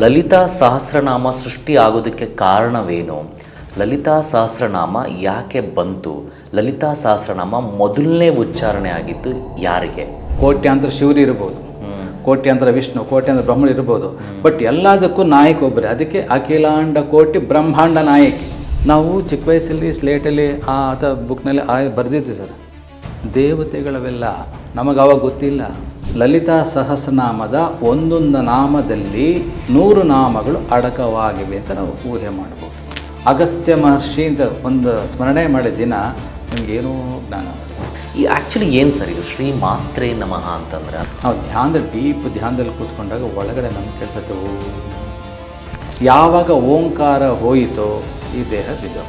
ಲಲಿತಾ ಸಹಸ್ರನಾಮ ಸೃಷ್ಟಿ ಆಗೋದಕ್ಕೆ ಕಾರಣವೇನು? ಲಲಿತಾ ಸಹಸ್ರನಾಮ ಯಾಕೆ ಬಂತು? ಲಲಿತಾ ಸಹಸ್ರನಾಮ ಮೊದಲನೇ ಉಚ್ಚಾರಣೆ ಆಗಿದ್ದು ಯಾರಿಗೆ? ಕೋಟ್ಯಾಂತರ ಶಿವರು ಇರ್ಬೋದು, ಕೋಟ್ಯಾಂತರ ವಿಷ್ಣು, ಕೋಟ್ಯಾಂತರ ಬ್ರಹ್ಮರು ಇರ್ಬೋದು, ಬಟ್ ಎಲ್ಲದಕ್ಕೂ ನಾಯಕ ಒಬ್ಬರೇ. ಅದಕ್ಕೆ ಅಖಿಲಾಂಡ ಕೋಟಿ ಬ್ರಹ್ಮಾಂಡ ನಾಯಕಿ. ನಾವು ಚಿಕ್ಕ ವಯಸ್ಸಲ್ಲಿ ಸ್ಲೇಟಲ್ಲಿ ಬುಕ್ನಲ್ಲಿ ಬರೆದಿದ್ವಿ ಸರ್. ದೇವತೆಗಳವೆಲ್ಲ ನಮಗೆ ಅವಾಗ ಗೊತ್ತಿಲ್ಲ. ಲಲಿತಾ ಸಹಸ್ರನಾಮದ ಒಂದೊಂದು ನಾಮದಲ್ಲಿ 100 ನಾಮಗಳು ಅಡಕವಾಗಿವೆ ಅಂತ ನಾವು ಊಹೆ ಮಾಡ್ಬೋದು. ಅಗಸ್ತ್ಯ ಮಹರ್ಷಿ ಅಂತ ಒಂದು ಸ್ಮರಣೆ ಮಾಡಿದ ದಿನ ನಮಗೇನೋ ಜ್ಞಾನ. ಈ ಆ್ಯಕ್ಚುಲಿ ಏನು ಸರ್ ಇದು ಶ್ರೀ ಮಾತ್ರೇ ನಮಃ ಅಂತಂದ್ರೆ? ನಾವು ಧ್ಯಾನದಲ್ಲಿ ಡೀಪ್ ಧ್ಯಾನದಲ್ಲಿ ಕೂತ್ಕೊಂಡಾಗ ಒಳಗಡೆ ನಮ್ಗೆ ಕೇಳಿಸುತ್ತೆ ಯಾವಾಗ ಓಂಕಾರ ಹೋಯಿತೋ ಈ ದೇಹ ಬಿದ್ದು.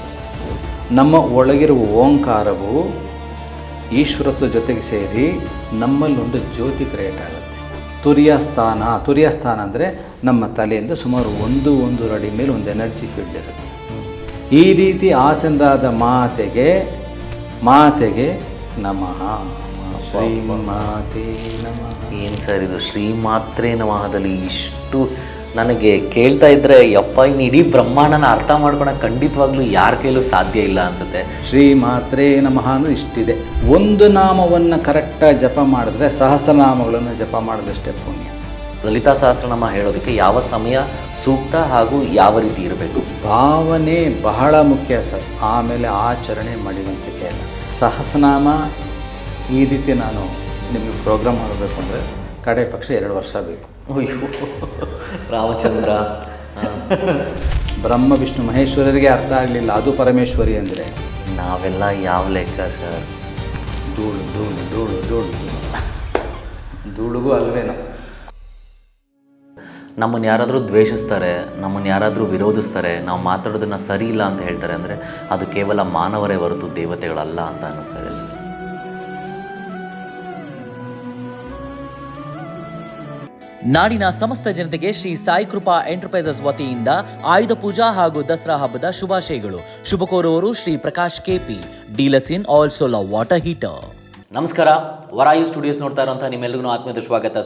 ನಮ್ಮ ಒಳಗಿರುವ ಓಂಕಾರವು ಈಶ್ವರತ್ವ ಜೊತೆಗೆ ಸೇರಿ ನಮ್ಮಲ್ಲಿ ಒಂದು ಜ್ಯೋತಿ ಕ್ರಿಯೇಟ್ ಆಗುತ್ತೆ. ತುರಿಯ ಸ್ಥಾನ ಅಂದರೆ ನಮ್ಮ ತಲೆಯಿಂದ ಸುಮಾರು 1 ಅಡಿ ಮೇಲೆ ಒಂದು ಎನರ್ಜಿ ಫೀಲ್ಡ್ ಇರುತ್ತೆ. ಈ ರೀತಿ ಆಸನರಾದ ಮಾತೆಗೆ ನಮಃ. ಶ್ರೀ ಮಾತೆ ನಮಃ. ಏನು ಸರ್ ಇದು ಶ್ರೀ ಮಾತ್ರೇ ನಮಃದಲ್ಲಿ ಇಷ್ಟು ನನಗೆ ಕೇಳ್ತಾ ಇದ್ದರೆ ಯಪ್ಪ ಇನ್ನು ಇಡೀ ಬ್ರಹ್ಮಾಂಡನ ಅರ್ಥ ಮಾಡ್ಕೊಳಕ್ಕೆ ಖಂಡಿತವಾಗ್ಲೂ ಯಾರ ಕೈಲೂ ಸಾಧ್ಯ ಇಲ್ಲ ಅನಿಸುತ್ತೆ. ಶ್ರೀ ಮಾತ್ರೇ ನಮಃ ಅನ್ನೋದು ಇಷ್ಟಿದೆ. ಒಂದು ನಾಮವನ್ನು ಕರೆಕ್ಟಾಗಿ ಜಪ ಮಾಡಿದ್ರೆ ಸಹಸ್ರನಾಮಗಳನ್ನು ಜಪ ಮಾಡಿದಷ್ಟೇ ಪುಣ್ಯ. ಲಲಿತಾ ಸಹಸ್ರನಾಮ ಹೇಳೋದಕ್ಕೆ ಯಾವ ಸಮಯ ಸೂಕ್ತ ಹಾಗೂ ಯಾವ ರೀತಿ ಇರಬೇಕು? ಭಾವನೆ ಬಹಳ ಮುಖ್ಯ ಸರ್. ಆಮೇಲೆ ಆಚರಣೆ ಮಾಡಿದಂತಿಕೆ ಅಲ್ಲ. ಸಹಸ್ರನಾಮ ಈ ರೀತಿ ನಾನು ನಿಮಗೆ ಪ್ರೋಗ್ರಾಮ್ ಮಾಡಬೇಕು ಅಂದರೆ ಕಡೆ ಪಕ್ಷ 2 ವರ್ಷ ಬೇಕು. ಅಯ್ಯೋ ರಾಮಚಂದ್ರ. ಬ್ರಹ್ಮ ವಿಷ್ಣು ಮಹೇಶ್ವರರಿಗೆ ಅರ್ಥ ಆಗಲಿಲ್ಲ ಅದು ಪರಮೇಶ್ವರಿ ಅಂದರೆ. ನಾವೆಲ್ಲ ಯಾವ ಲೆಕ್ಕ ಸರ್? ಧೂಳುಗೂ ಅಲ್ವೇನೋ. ನಮ್ಮನ್ನು ಯಾರಾದರೂ ದ್ವೇಷಿಸ್ತಾರೆ, ನಮ್ಮನ್ನು ಯಾರಾದರೂ ವಿರೋಧಿಸ್ತಾರೆ, ನಾವು ಮಾತಾಡೋದನ್ನು ಸರಿ ಇಲ್ಲ ಅಂತ ಹೇಳ್ತಾರೆ ಅಂದರೆ ಅದು ಕೇವಲ ಮಾನವರೇ ಹೊರತು ದೇವತೆಗಳಲ್ಲ ಅಂತ ಅನ್ನಿಸ್ತಾ ಇದೆ ಸರ್. ನಾಡಿನ ಸಮಸ್ತ ಜನತೆಗೆ ಶ್ರೀ ಸಾಯಿ ಕೃಪಾ ಎಂಟರ್ಪ್ರೈಸಸ್ ವತಿಯಿಂದ ಆಯುಧ ಪೂಜಾ ಹಾಗೂ ದಸರಾ ಹಬ್ಬದ ಶುಭಾಶಯಗಳು. ಶುಭ ಕೋರುವವರು Shri Prakash KP, dealers in all solar water heater. ನಮಸ್ಕಾರ. ವರಾಯು ಸ್ಟುಡಿಯೋಸ್ ನೋಡ್ತಾ ಇರೋಂಥ ನಿಮ್ಮೆಲ್ಲರಿಗೂ ಆತ್ಮೀಯ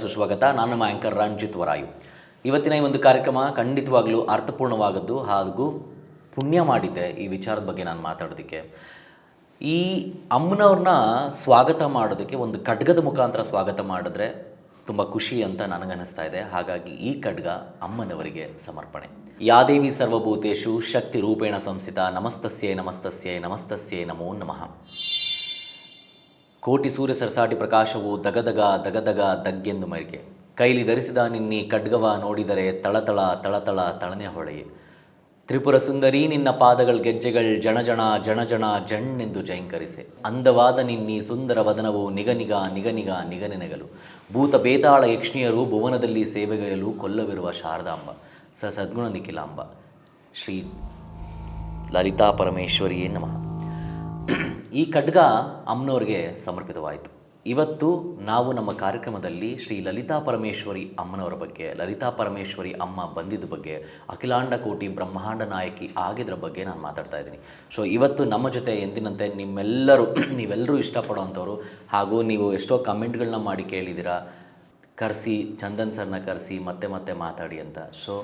ಸುಸ್ವಾಗತ. ನಾನು ನಮ್ಮ ಆ್ಯಂಕರ್ ರಂಜಿತ್ ವರಾಯು. ಇವತ್ತಿನ ಈ ಒಂದು ಕಾರ್ಯಕ್ರಮ ಖಂಡಿತವಾಗ್ಲೂ ಅರ್ಥಪೂರ್ಣವಾಗದ್ದು ಹಾಗೂ ಪುಣ್ಯ ಮಾಡಿದ್ದೆ ಈ ವಿಚಾರದ ಬಗ್ಗೆ ನಾನು ಮಾತಾಡೋದಕ್ಕೆ. ಈ ಅಮ್ಮನವ್ರನ್ನ ಸ್ವಾಗತ ಮಾಡೋದಕ್ಕೆ ಒಂದು ಖಡ್ಗದ ಮುಖಾಂತರ ಸ್ವಾಗತ ಮಾಡಿದ್ರೆ ತುಂಬ ಖುಷಿ ಅಂತ ನನಗನ್ನಿಸ್ತಾ ಇದೆ. ಹಾಗಾಗಿ ಈ ಖಡ್ಗ ಅಮ್ಮನವರಿಗೆ ಸಮರ್ಪಣೆ. ಯಾದೇವಿ ಸರ್ವಭೂತೇಶು ಶಕ್ತಿ ರೂಪೇಣ ಸಂಸ್ಥಿತ ನಮಸ್ತಸ್ಯೈ ನಮೋ ನಮಃ. ಕೋಟಿ ಸೂರ್ಯ ಸರಸಾಟಿ ಪ್ರಕಾಶವು ದಗದಗ ದಗ್ಗೆಂದು ಮರಿಕೆ. ಕೈಲಿ ಧರಿಸಿದ ನಿನ್ನಿ ಖಡ್ಗವ ನೋಡಿದರೆ ತಳತಳ ತಳನೆ ಹೊಳೆಯೇ. ತ್ರಿಪುರ ಸುಂದರಿ ನಿನ್ನ ಪಾದಗಳ ಗೆಜ್ಜೆಗಳು ಜಣ ಜಣ್ಣೆಂದು ಜೈಂಕರಿಸೆ. ಅಂದವಾದ ನಿನ್ನಿ ಸುಂದರ ವದನವು ನಿಗನೆಗಲು. ಭೂತ ಬೇತಾಳ ಯಕ್ಷಿಣಿಯರು ಭುವನದಲ್ಲಿ ಸೇವೆಗೈಯಲು ಕೊಲ್ಲವಿರುವ ಶಾರದಾಂಬ ಸದ್ಗುಣ ನಿಖಿಲಾಂಬ. ಶ್ರೀ ಲಲಿತಾ ಪರಮೇಶ್ವರಿಯೇ ನಮಃ. ಈ ಖಡ್ಗ ಅಮ್ಮನವ್ರಿಗೆ ಸಮರ್ಪಿತವಾಯಿತು. ಇವತ್ತು ನಾವು ನಮ್ಮ ಕಾರ್ಯಕ್ರಮದಲ್ಲಿ ಶ್ರೀ ಲಲಿತಾ ಪರಮೇಶ್ವರಿ ಅಮ್ಮನವರ ಬಗ್ಗೆ, ಲಲಿತಾ ಪರಮೇಶ್ವರಿ ಅಮ್ಮ ಬಂದಿದ್ದ ಬಗ್ಗೆ, ಅಖಿಲಾಂಡ ಕೋಟಿ ಬ್ರಹ್ಮಾಂಡ ನಾಯಕಿ ಆಗಿದ್ರ ಬಗ್ಗೆ ನಾನು ಮಾತಾಡ್ತಾ ಇದ್ದೀನಿ. ಸೊ ಇವತ್ತು ನಮ್ಮ ಜೊತೆ ಎಂದಿನಂತೆ ನೀವೆಲ್ಲರೂ ಇಷ್ಟಪಡೋವಂಥವ್ರು ಹಾಗೂ ನೀವು ಎಷ್ಟೋ ಕಮೆಂಟ್ಗಳನ್ನ ಮಾಡಿ ಕೇಳಿದ್ದೀರಾ, ಚಂದನ್ ಸರ್ನ ಕರೆಸಿ ಮತ್ತೆ ಮಾತಾಡಿ ಅಂತ. ಸೊ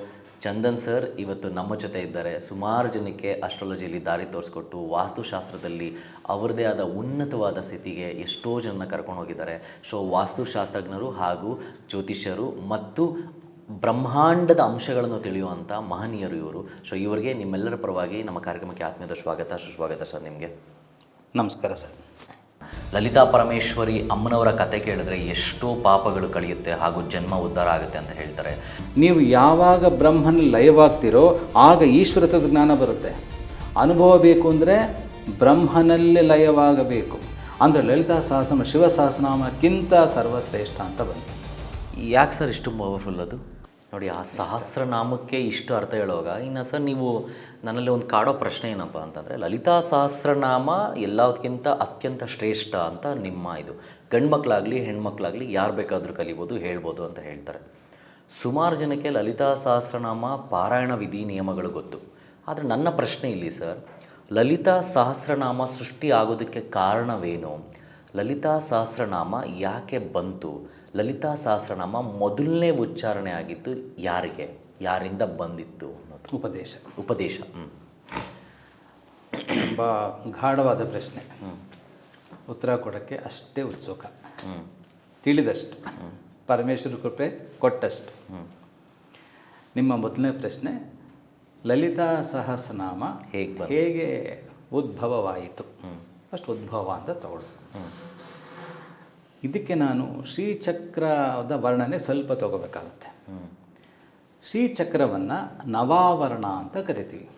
ಚಂದನ್ ಸರ್ ಇವತ್ತು ನಮ್ಮ ಜೊತೆ ಇದ್ದಾರೆ. ಸುಮಾರು ಜನಕ್ಕೆ ಅಸ್ಟ್ರಾಲಜಿಯಲ್ಲಿ ದಾರಿ ತೋರಿಸ್ಕೊಟ್ಟು ವಾಸ್ತುಶಾಸ್ತ್ರದಲ್ಲಿ ಅವರದೇ ಆದ ಉನ್ನತವಾದ ಸ್ಥಿತಿಗೆ ಎಷ್ಟೋ ಜನ ಕರ್ಕೊಂಡು ಹೋಗಿದ್ದಾರೆ. ಸೊ ವಾಸ್ತುಶಾಸ್ತ್ರಜ್ಞರು ಹಾಗೂ ಜ್ಯೋತಿಷ್ಯರು ಮತ್ತು ಬ್ರಹ್ಮಾಂಡದ ಅಂಶಗಳನ್ನು ತಿಳಿಯುವಂಥ ಮಹನೀಯರು ಇವರು. ಸೊ ಇವರಿಗೆ ನಿಮ್ಮೆಲ್ಲರ ಪರವಾಗಿ ನಮ್ಮ ಕಾರ್ಯಕ್ರಮಕ್ಕೆ ಆತ್ಮೀಯದ ಸುಸ್ವಾಗತ ಸರ್ ನಿಮಗೆ. ನಮಸ್ಕಾರ ಸರ್. ಲಲಿತಾ ಪರಮೇಶ್ವರಿ ಅಮ್ಮನವರ ಕತೆ ಕೇಳಿದ್ರೆ ಎಷ್ಟೋ ಪಾಪಗಳು ಕಳೆಯುತ್ತೆ ಹಾಗೂ ಜನ್ಮ ಉದ್ಧಾರ ಆಗುತ್ತೆ ಅಂತ ಹೇಳ್ತಾರೆ. ನೀವು ಯಾವಾಗ ಬ್ರಹ್ಮನಲ್ಲಿ ಲಯವಾಗ್ತಿರೋ ಆಗ ಈಶ್ವರತ್ವದ ಜ್ಞಾನ ಬರುತ್ತೆ. ಅನುಭವ ಬೇಕು ಅಂದರೆ ಬ್ರಹ್ಮನಲ್ಲಿ ಲಯವಾಗಬೇಕು ಅಂದರೆ ಲಲಿತಾ ಸಹಸ್ರನಾಮ ಶಿವ ಸಹಸ್ರನಾಮಕ್ಕಿಂತ ಸರ್ವಶ್ರೇಷ್ಠ ಅಂತ ಬಂತು. ಯಾಕೆ ಸರ್ ಇಷ್ಟು ಪವರ್ಫುಲ್ ಅದು? ನೋಡಿ, ಆ ಸಹಸ್ರನಾಮಕ್ಕೆ ಇಷ್ಟು ಅರ್ಥ ಹೇಳುವಾಗ ಇನ್ನು ಸರ್ ನೀವು ನನ್ನಲ್ಲಿ ಒಂದು ಕಾಡೋ ಪ್ರಶ್ನೆ ಏನಪ್ಪ ಅಂತಂದರೆ, ಲಲಿತಾ ಸಹಸ್ರನಾಮ ಎಲ್ಲದಕ್ಕಿಂತ ಅತ್ಯಂತ ಶ್ರೇಷ್ಠ ಅಂತ ನಿಮ್ಮ ಇದು. ಗಂಡು ಮಕ್ಕಳಾಗಲಿ ಹೆಣ್ಮಕ್ಳಾಗಲಿ ಯಾರು ಬೇಕಾದರೂ ಕಲಿಬೋದು, ಹೇಳ್ಬೋದು ಅಂತ ಹೇಳ್ತಾರೆ. ಸುಮಾರು ಜನಕ್ಕೆ ಲಲಿತಾ ಸಹಸ್ರನಾಮ ಪಾರಾಯಣ ವಿಧಿ ನಿಯಮಗಳು ಗೊತ್ತು. ಆದರೆ ನನ್ನ ಪ್ರಶ್ನೆ ಇಲ್ಲಿ ಸರ್, ಲಲಿತಾ ಸಹಸ್ರನಾಮ ಸೃಷ್ಟಿ ಆಗೋದಕ್ಕೆ ಕಾರಣವೇನು? ಲಲಿತಾ ಸಹಸ್ರನಾಮ ಯಾಕೆ ಬಂತು? ಲಲಿತಾ ಸಹಸ್ರನಾಮ ಮೊದಲನೇ ಉಚ್ಚಾರಣೆ ಆಗಿದ್ದು ಯಾರಿಗೆ? ಯಾರಿಂದ ಬಂದಿತ್ತು ಅನ್ನೋದು ಉಪದೇಶ. ಉಪದೇಶ. ತುಂಬ ಗಾಢವಾದ ಪ್ರಶ್ನೆ, ಉತ್ತರ ಕೊಡೋಕ್ಕೆ ಅಷ್ಟೇ ಉತ್ಸುಕ. ತಿಳಿದಷ್ಟು ಪರಮೇಶ್ವರ ಕೃಪೆ ಕೊಟ್ಟಷ್ಟು. ನಿಮ್ಮ ಮೊದಲನೇ ಪ್ರಶ್ನೆ, ಲಲಿತಾ ಸಹಸ್ರನಾಮ ಹೇಗೆ ಉದ್ಭವವಾಯಿತು? ಫಸ್ಟ್ ಉದ್ಭವ ಅಂತ ತಗೊಳ್ಳು. ಇದಕ್ಕೆ ನಾನು ಶ್ರೀಚಕ್ರದ ವರ್ಣನೆ ಸ್ವಲ್ಪ ತಗೋಬೇಕಾಗುತ್ತೆ. ಶ್ರೀಚಕ್ರವನ್ನು ನವಾವರಣ ಅಂತ ಕರಿತೀವಿ.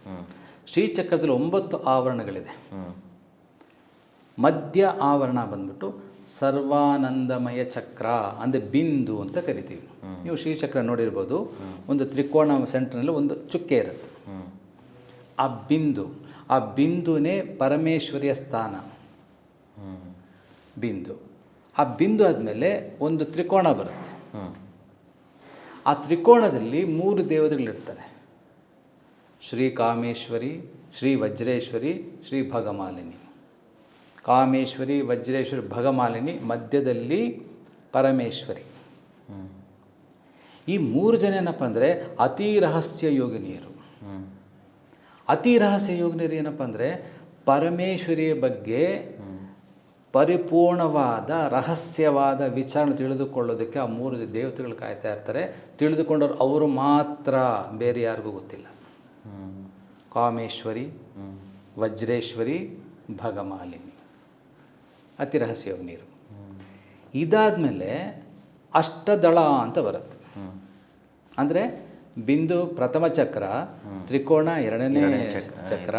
ಶ್ರೀಚಕ್ರದಲ್ಲಿ 9 ಆವರಣಗಳಿದೆ. ಮಧ್ಯ ಆವರಣ ಬಂದ್ಬಿಟ್ಟು ಸರ್ವಾನಂದಮಯ ಚಕ್ರ ಅಂದರೆ ಬಿಂದು ಅಂತ ಕರಿತೀವಿ. ನೀವು ಶ್ರೀಚಕ್ರ ನೋಡಿರ್ಬೋದು, ಒಂದು ತ್ರಿಕೋಣ ಸೆಂಟ್ರ್ನಲ್ಲಿ ಒಂದು ಚುಕ್ಕೆ ಇರುತ್ತೆ. ಆ ಬಿಂದುನೇ ಪರಮೇಶ್ವರಿಯ ಸ್ಥಾನ. ಬಿಂದು. ಆ ಬಿಂದು ಆದಮೇಲೆ ಒಂದು ತ್ರಿಕೋಣ ಬರುತ್ತೆ. ಆ ತ್ರಿಕೋಣದಲ್ಲಿ 3 ದೇವತೆಗಳಿರ್ತಾರೆ. ಶ್ರೀ ಕಾಮೇಶ್ವರಿ, ಶ್ರೀ ವಜ್ರೇಶ್ವರಿ, ಶ್ರೀ ಭಗಮಾಲಿನಿ. ಕಾಮೇಶ್ವರಿ, ವಜ್ರೇಶ್ವರಿ, ಭಗಮಾಲಿನಿ, ಮಧ್ಯದಲ್ಲಿ ಪರಮೇಶ್ವರಿ. ಈ 3 ಜನ ಏನಪ್ಪ ಅಂದರೆ ಅತಿ ರಹಸ್ಯ ಯೋಗಿನಿಯರು. ಅತಿ ರಹಸ್ಯ ಯೋಗಿನಿಯರು ಏನಪ್ಪ ಅಂದರೆ ಪರಮೇಶ್ವರಿಯ ಬಗ್ಗೆ ಪರಿಪೂರ್ಣವಾದ ರಹಸ್ಯವಾದ ವಿಚಾರಣೆ ತಿಳಿದುಕೊಳ್ಳೋದಕ್ಕೆ ಆ 3 ದೇವತೆಗಳು ಕಾಯ್ತಾ ಇರ್ತಾರೆ. ತಿಳಿದುಕೊಂಡವ್ರು ಅವರು ಮಾತ್ರ, ಬೇರೆ ಯಾರಿಗೂ ಗೊತ್ತಿಲ್ಲ. ಕಾಮೇಶ್ವರಿ, ವಜ್ರೇಶ್ವರಿ, ಭಗಮಾಲಿನಿ, ಅತಿ ರಹಸ್ಯ ನೀರು. ಇದಾದಮೇಲೆ ಅಷ್ಟದಳ ಅಂತ ಬರುತ್ತೆ. ಅಂದರೆ ಬಿಂದು ಪ್ರಥಮ ಚಕ್ರ, ತ್ರಿಕೋಣ ಎರಡನೇ ಚಕ್ರ,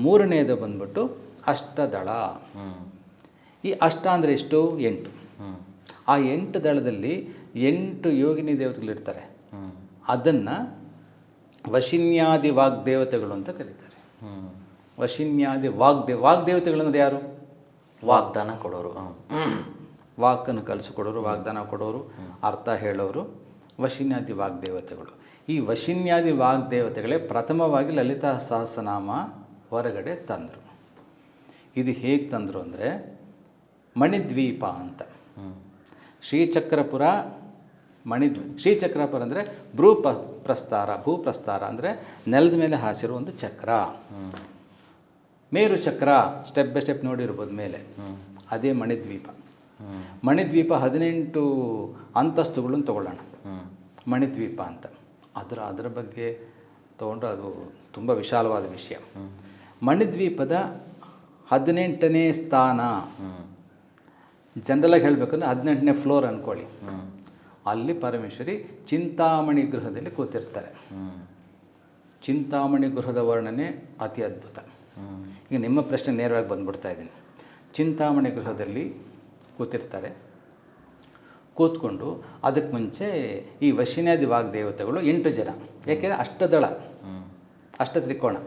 ಮೂರನೇದು ಬಂದ್ಬಿಟ್ಟು ಅಷ್ಟದಳ. ಈ ಅಷ್ಟ ಅಂದರೆ ಎಷ್ಟು? 8. ಆ 8 ದಳದಲ್ಲಿ 8 ಯೋಗಿನಿ ದೇವತೆಗಳಿರ್ತಾರೆ. ಅದನ್ನು ವಶಿನ್ಯಾದಿ ವಾಗ್ದೇವತೆಗಳು ಅಂತ ಕರೀತಾರೆ. ವಶಿನ್ಯಾದಿ ವಾಗ್ದೇವತೆಗಳಂದ್ರೆ ಯಾರು? ವಾಗ್ದಾನ ಕೊಡೋರು, ವಾಕನ್ನು ಕಲಿಸಿಕೊಡೋರು, ವಾಗ್ದಾನ ಕೊಡೋರು, ಅರ್ಥ ಹೇಳೋರು ವಶಿನ್ಯಾದಿ ವಾಗ್ದೇವತೆಗಳು. ಈ ವಶಿನ್ಯಾದಿ ವಾಗ್ದೇವತೆಗಳೇ ಪ್ರಥಮವಾಗಿ ಲಲಿತಾ ಸಹಸ್ರನಾಮ ಹೊರಗಡೆ ತಂದರು. ಇದು ಹೇಗೆ ತಂದರು ಅಂದರೆ ಮಣಿದ್ವೀಪ ಅಂತ. ಶ್ರೀಚಕ್ರಪುರ ಶ್ರೀಚಕ್ರಪುರ ಅಂದರೆ ಭೂಪ್ರಸ್ತಾರ ಅಂದರೆ ನೆಲದ ಮೇಲೆ ಹಾಸಿರೋ ಒಂದು ಚಕ್ರ. ಮೇರು ಚಕ್ರ ಸ್ಟೆಪ್ ಬೈ ಸ್ಟೆಪ್ ನೋಡಿರ್ಬೋದು ಮೇಲೆ, ಅದೇ ಮಣಿದ್ವೀಪ. ಮಣಿದ್ವೀಪ 18 ಅಂತಸ್ತುಗಳನ್ನು ತಗೊಳ್ಳೋಣ. ಮಣಿದ್ವೀಪ ಅಂತ ಅದರ ಬಗ್ಗೆ ತೊಗೊಂಡ್ರೆ ಅದು ತುಂಬ ವಿಶಾಲವಾದ ವಿಷಯ. ಮಣಿದ್ವೀಪದ 18ನೇ ಸ್ಥಾನ, ಜನರಲಾಗಿ ಹೇಳಬೇಕಂದ್ರೆ 18ನೇ ಫ್ಲೋರ್ ಅಂದ್ಕೊಳ್ಳಿ. ಅಲ್ಲಿ ಪರಮೇಶ್ವರಿ ಚಿಂತಾಮಣಿ ಗೃಹದಲ್ಲಿ ಕೂತಿರ್ತಾರೆ. ಚಿಂತಾಮಣಿ ಗೃಹದ ವರ್ಣನೆ ಅತಿ ಅದ್ಭುತ. ಈಗ ನಿಮ್ಮ ಪ್ರಶ್ನೆ ನೇರವಾಗಿ ಬಂದ್ಬಿಡ್ತಾ ಇದ್ದೀನಿ. ಚಿಂತಾಮಣಿ ಗೃಹದಲ್ಲಿ ಕೂತಿರ್ತಾರೆ. ಕೂತ್ಕೊಂಡು ಅದಕ್ಕೆ ಮುಂಚೆ ಈ ವಶಿನ್ಯಾದಿ ವಾಗ್ದೇವತೆಗಳು 8 ಜನ, ಯಾಕೆಂದರೆ ಅಷ್ಟದಳ, ಅಷ್ಟ ತ್ರಿಕೋಣ.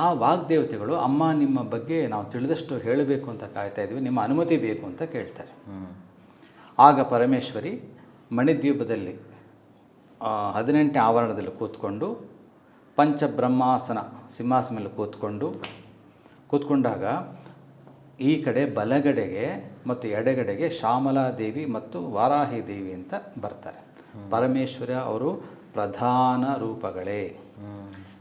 ಆ ವಾಗ್ದೇವತೆಗಳು, ಅಮ್ಮ ನಿಮ್ಮ ಬಗ್ಗೆ ನಾವು ತಿಳಿದಷ್ಟು ಹೇಳಬೇಕು ಅಂತ ಕಾಯ್ತಾ ಇದ್ವಿ, ನಿಮ್ಮ ಅನುಮತಿ ಬೇಕು ಅಂತ ಕೇಳ್ತಾರೆ. ಆಗ ಪರಮೇಶ್ವರಿ ಮಣಿದ್ವೀಪದಲ್ಲಿ 18ನೇ ಆವರಣದಲ್ಲಿ ಕೂತ್ಕೊಂಡು ಪಂಚಬ್ರಹ್ಮಾಸನ ಸಿಂಹಾಸನ ಮೇಲೆ ಕೂತ್ಕೊಂಡಾಗ ಈ ಕಡೆ ಬಲಗಡೆಗೆ ಮತ್ತು ಎಡಗಡೆಗೆ ಶ್ಯಾಮಲಾದೇವಿ ಮತ್ತು ವಾರಾಹಿ ದೇವಿ ಅಂತ ಬರ್ತಾರೆ. ಪರಮೇಶ್ವರ ಅವರು ಪ್ರಧಾನ ರೂಪಗಳೇ.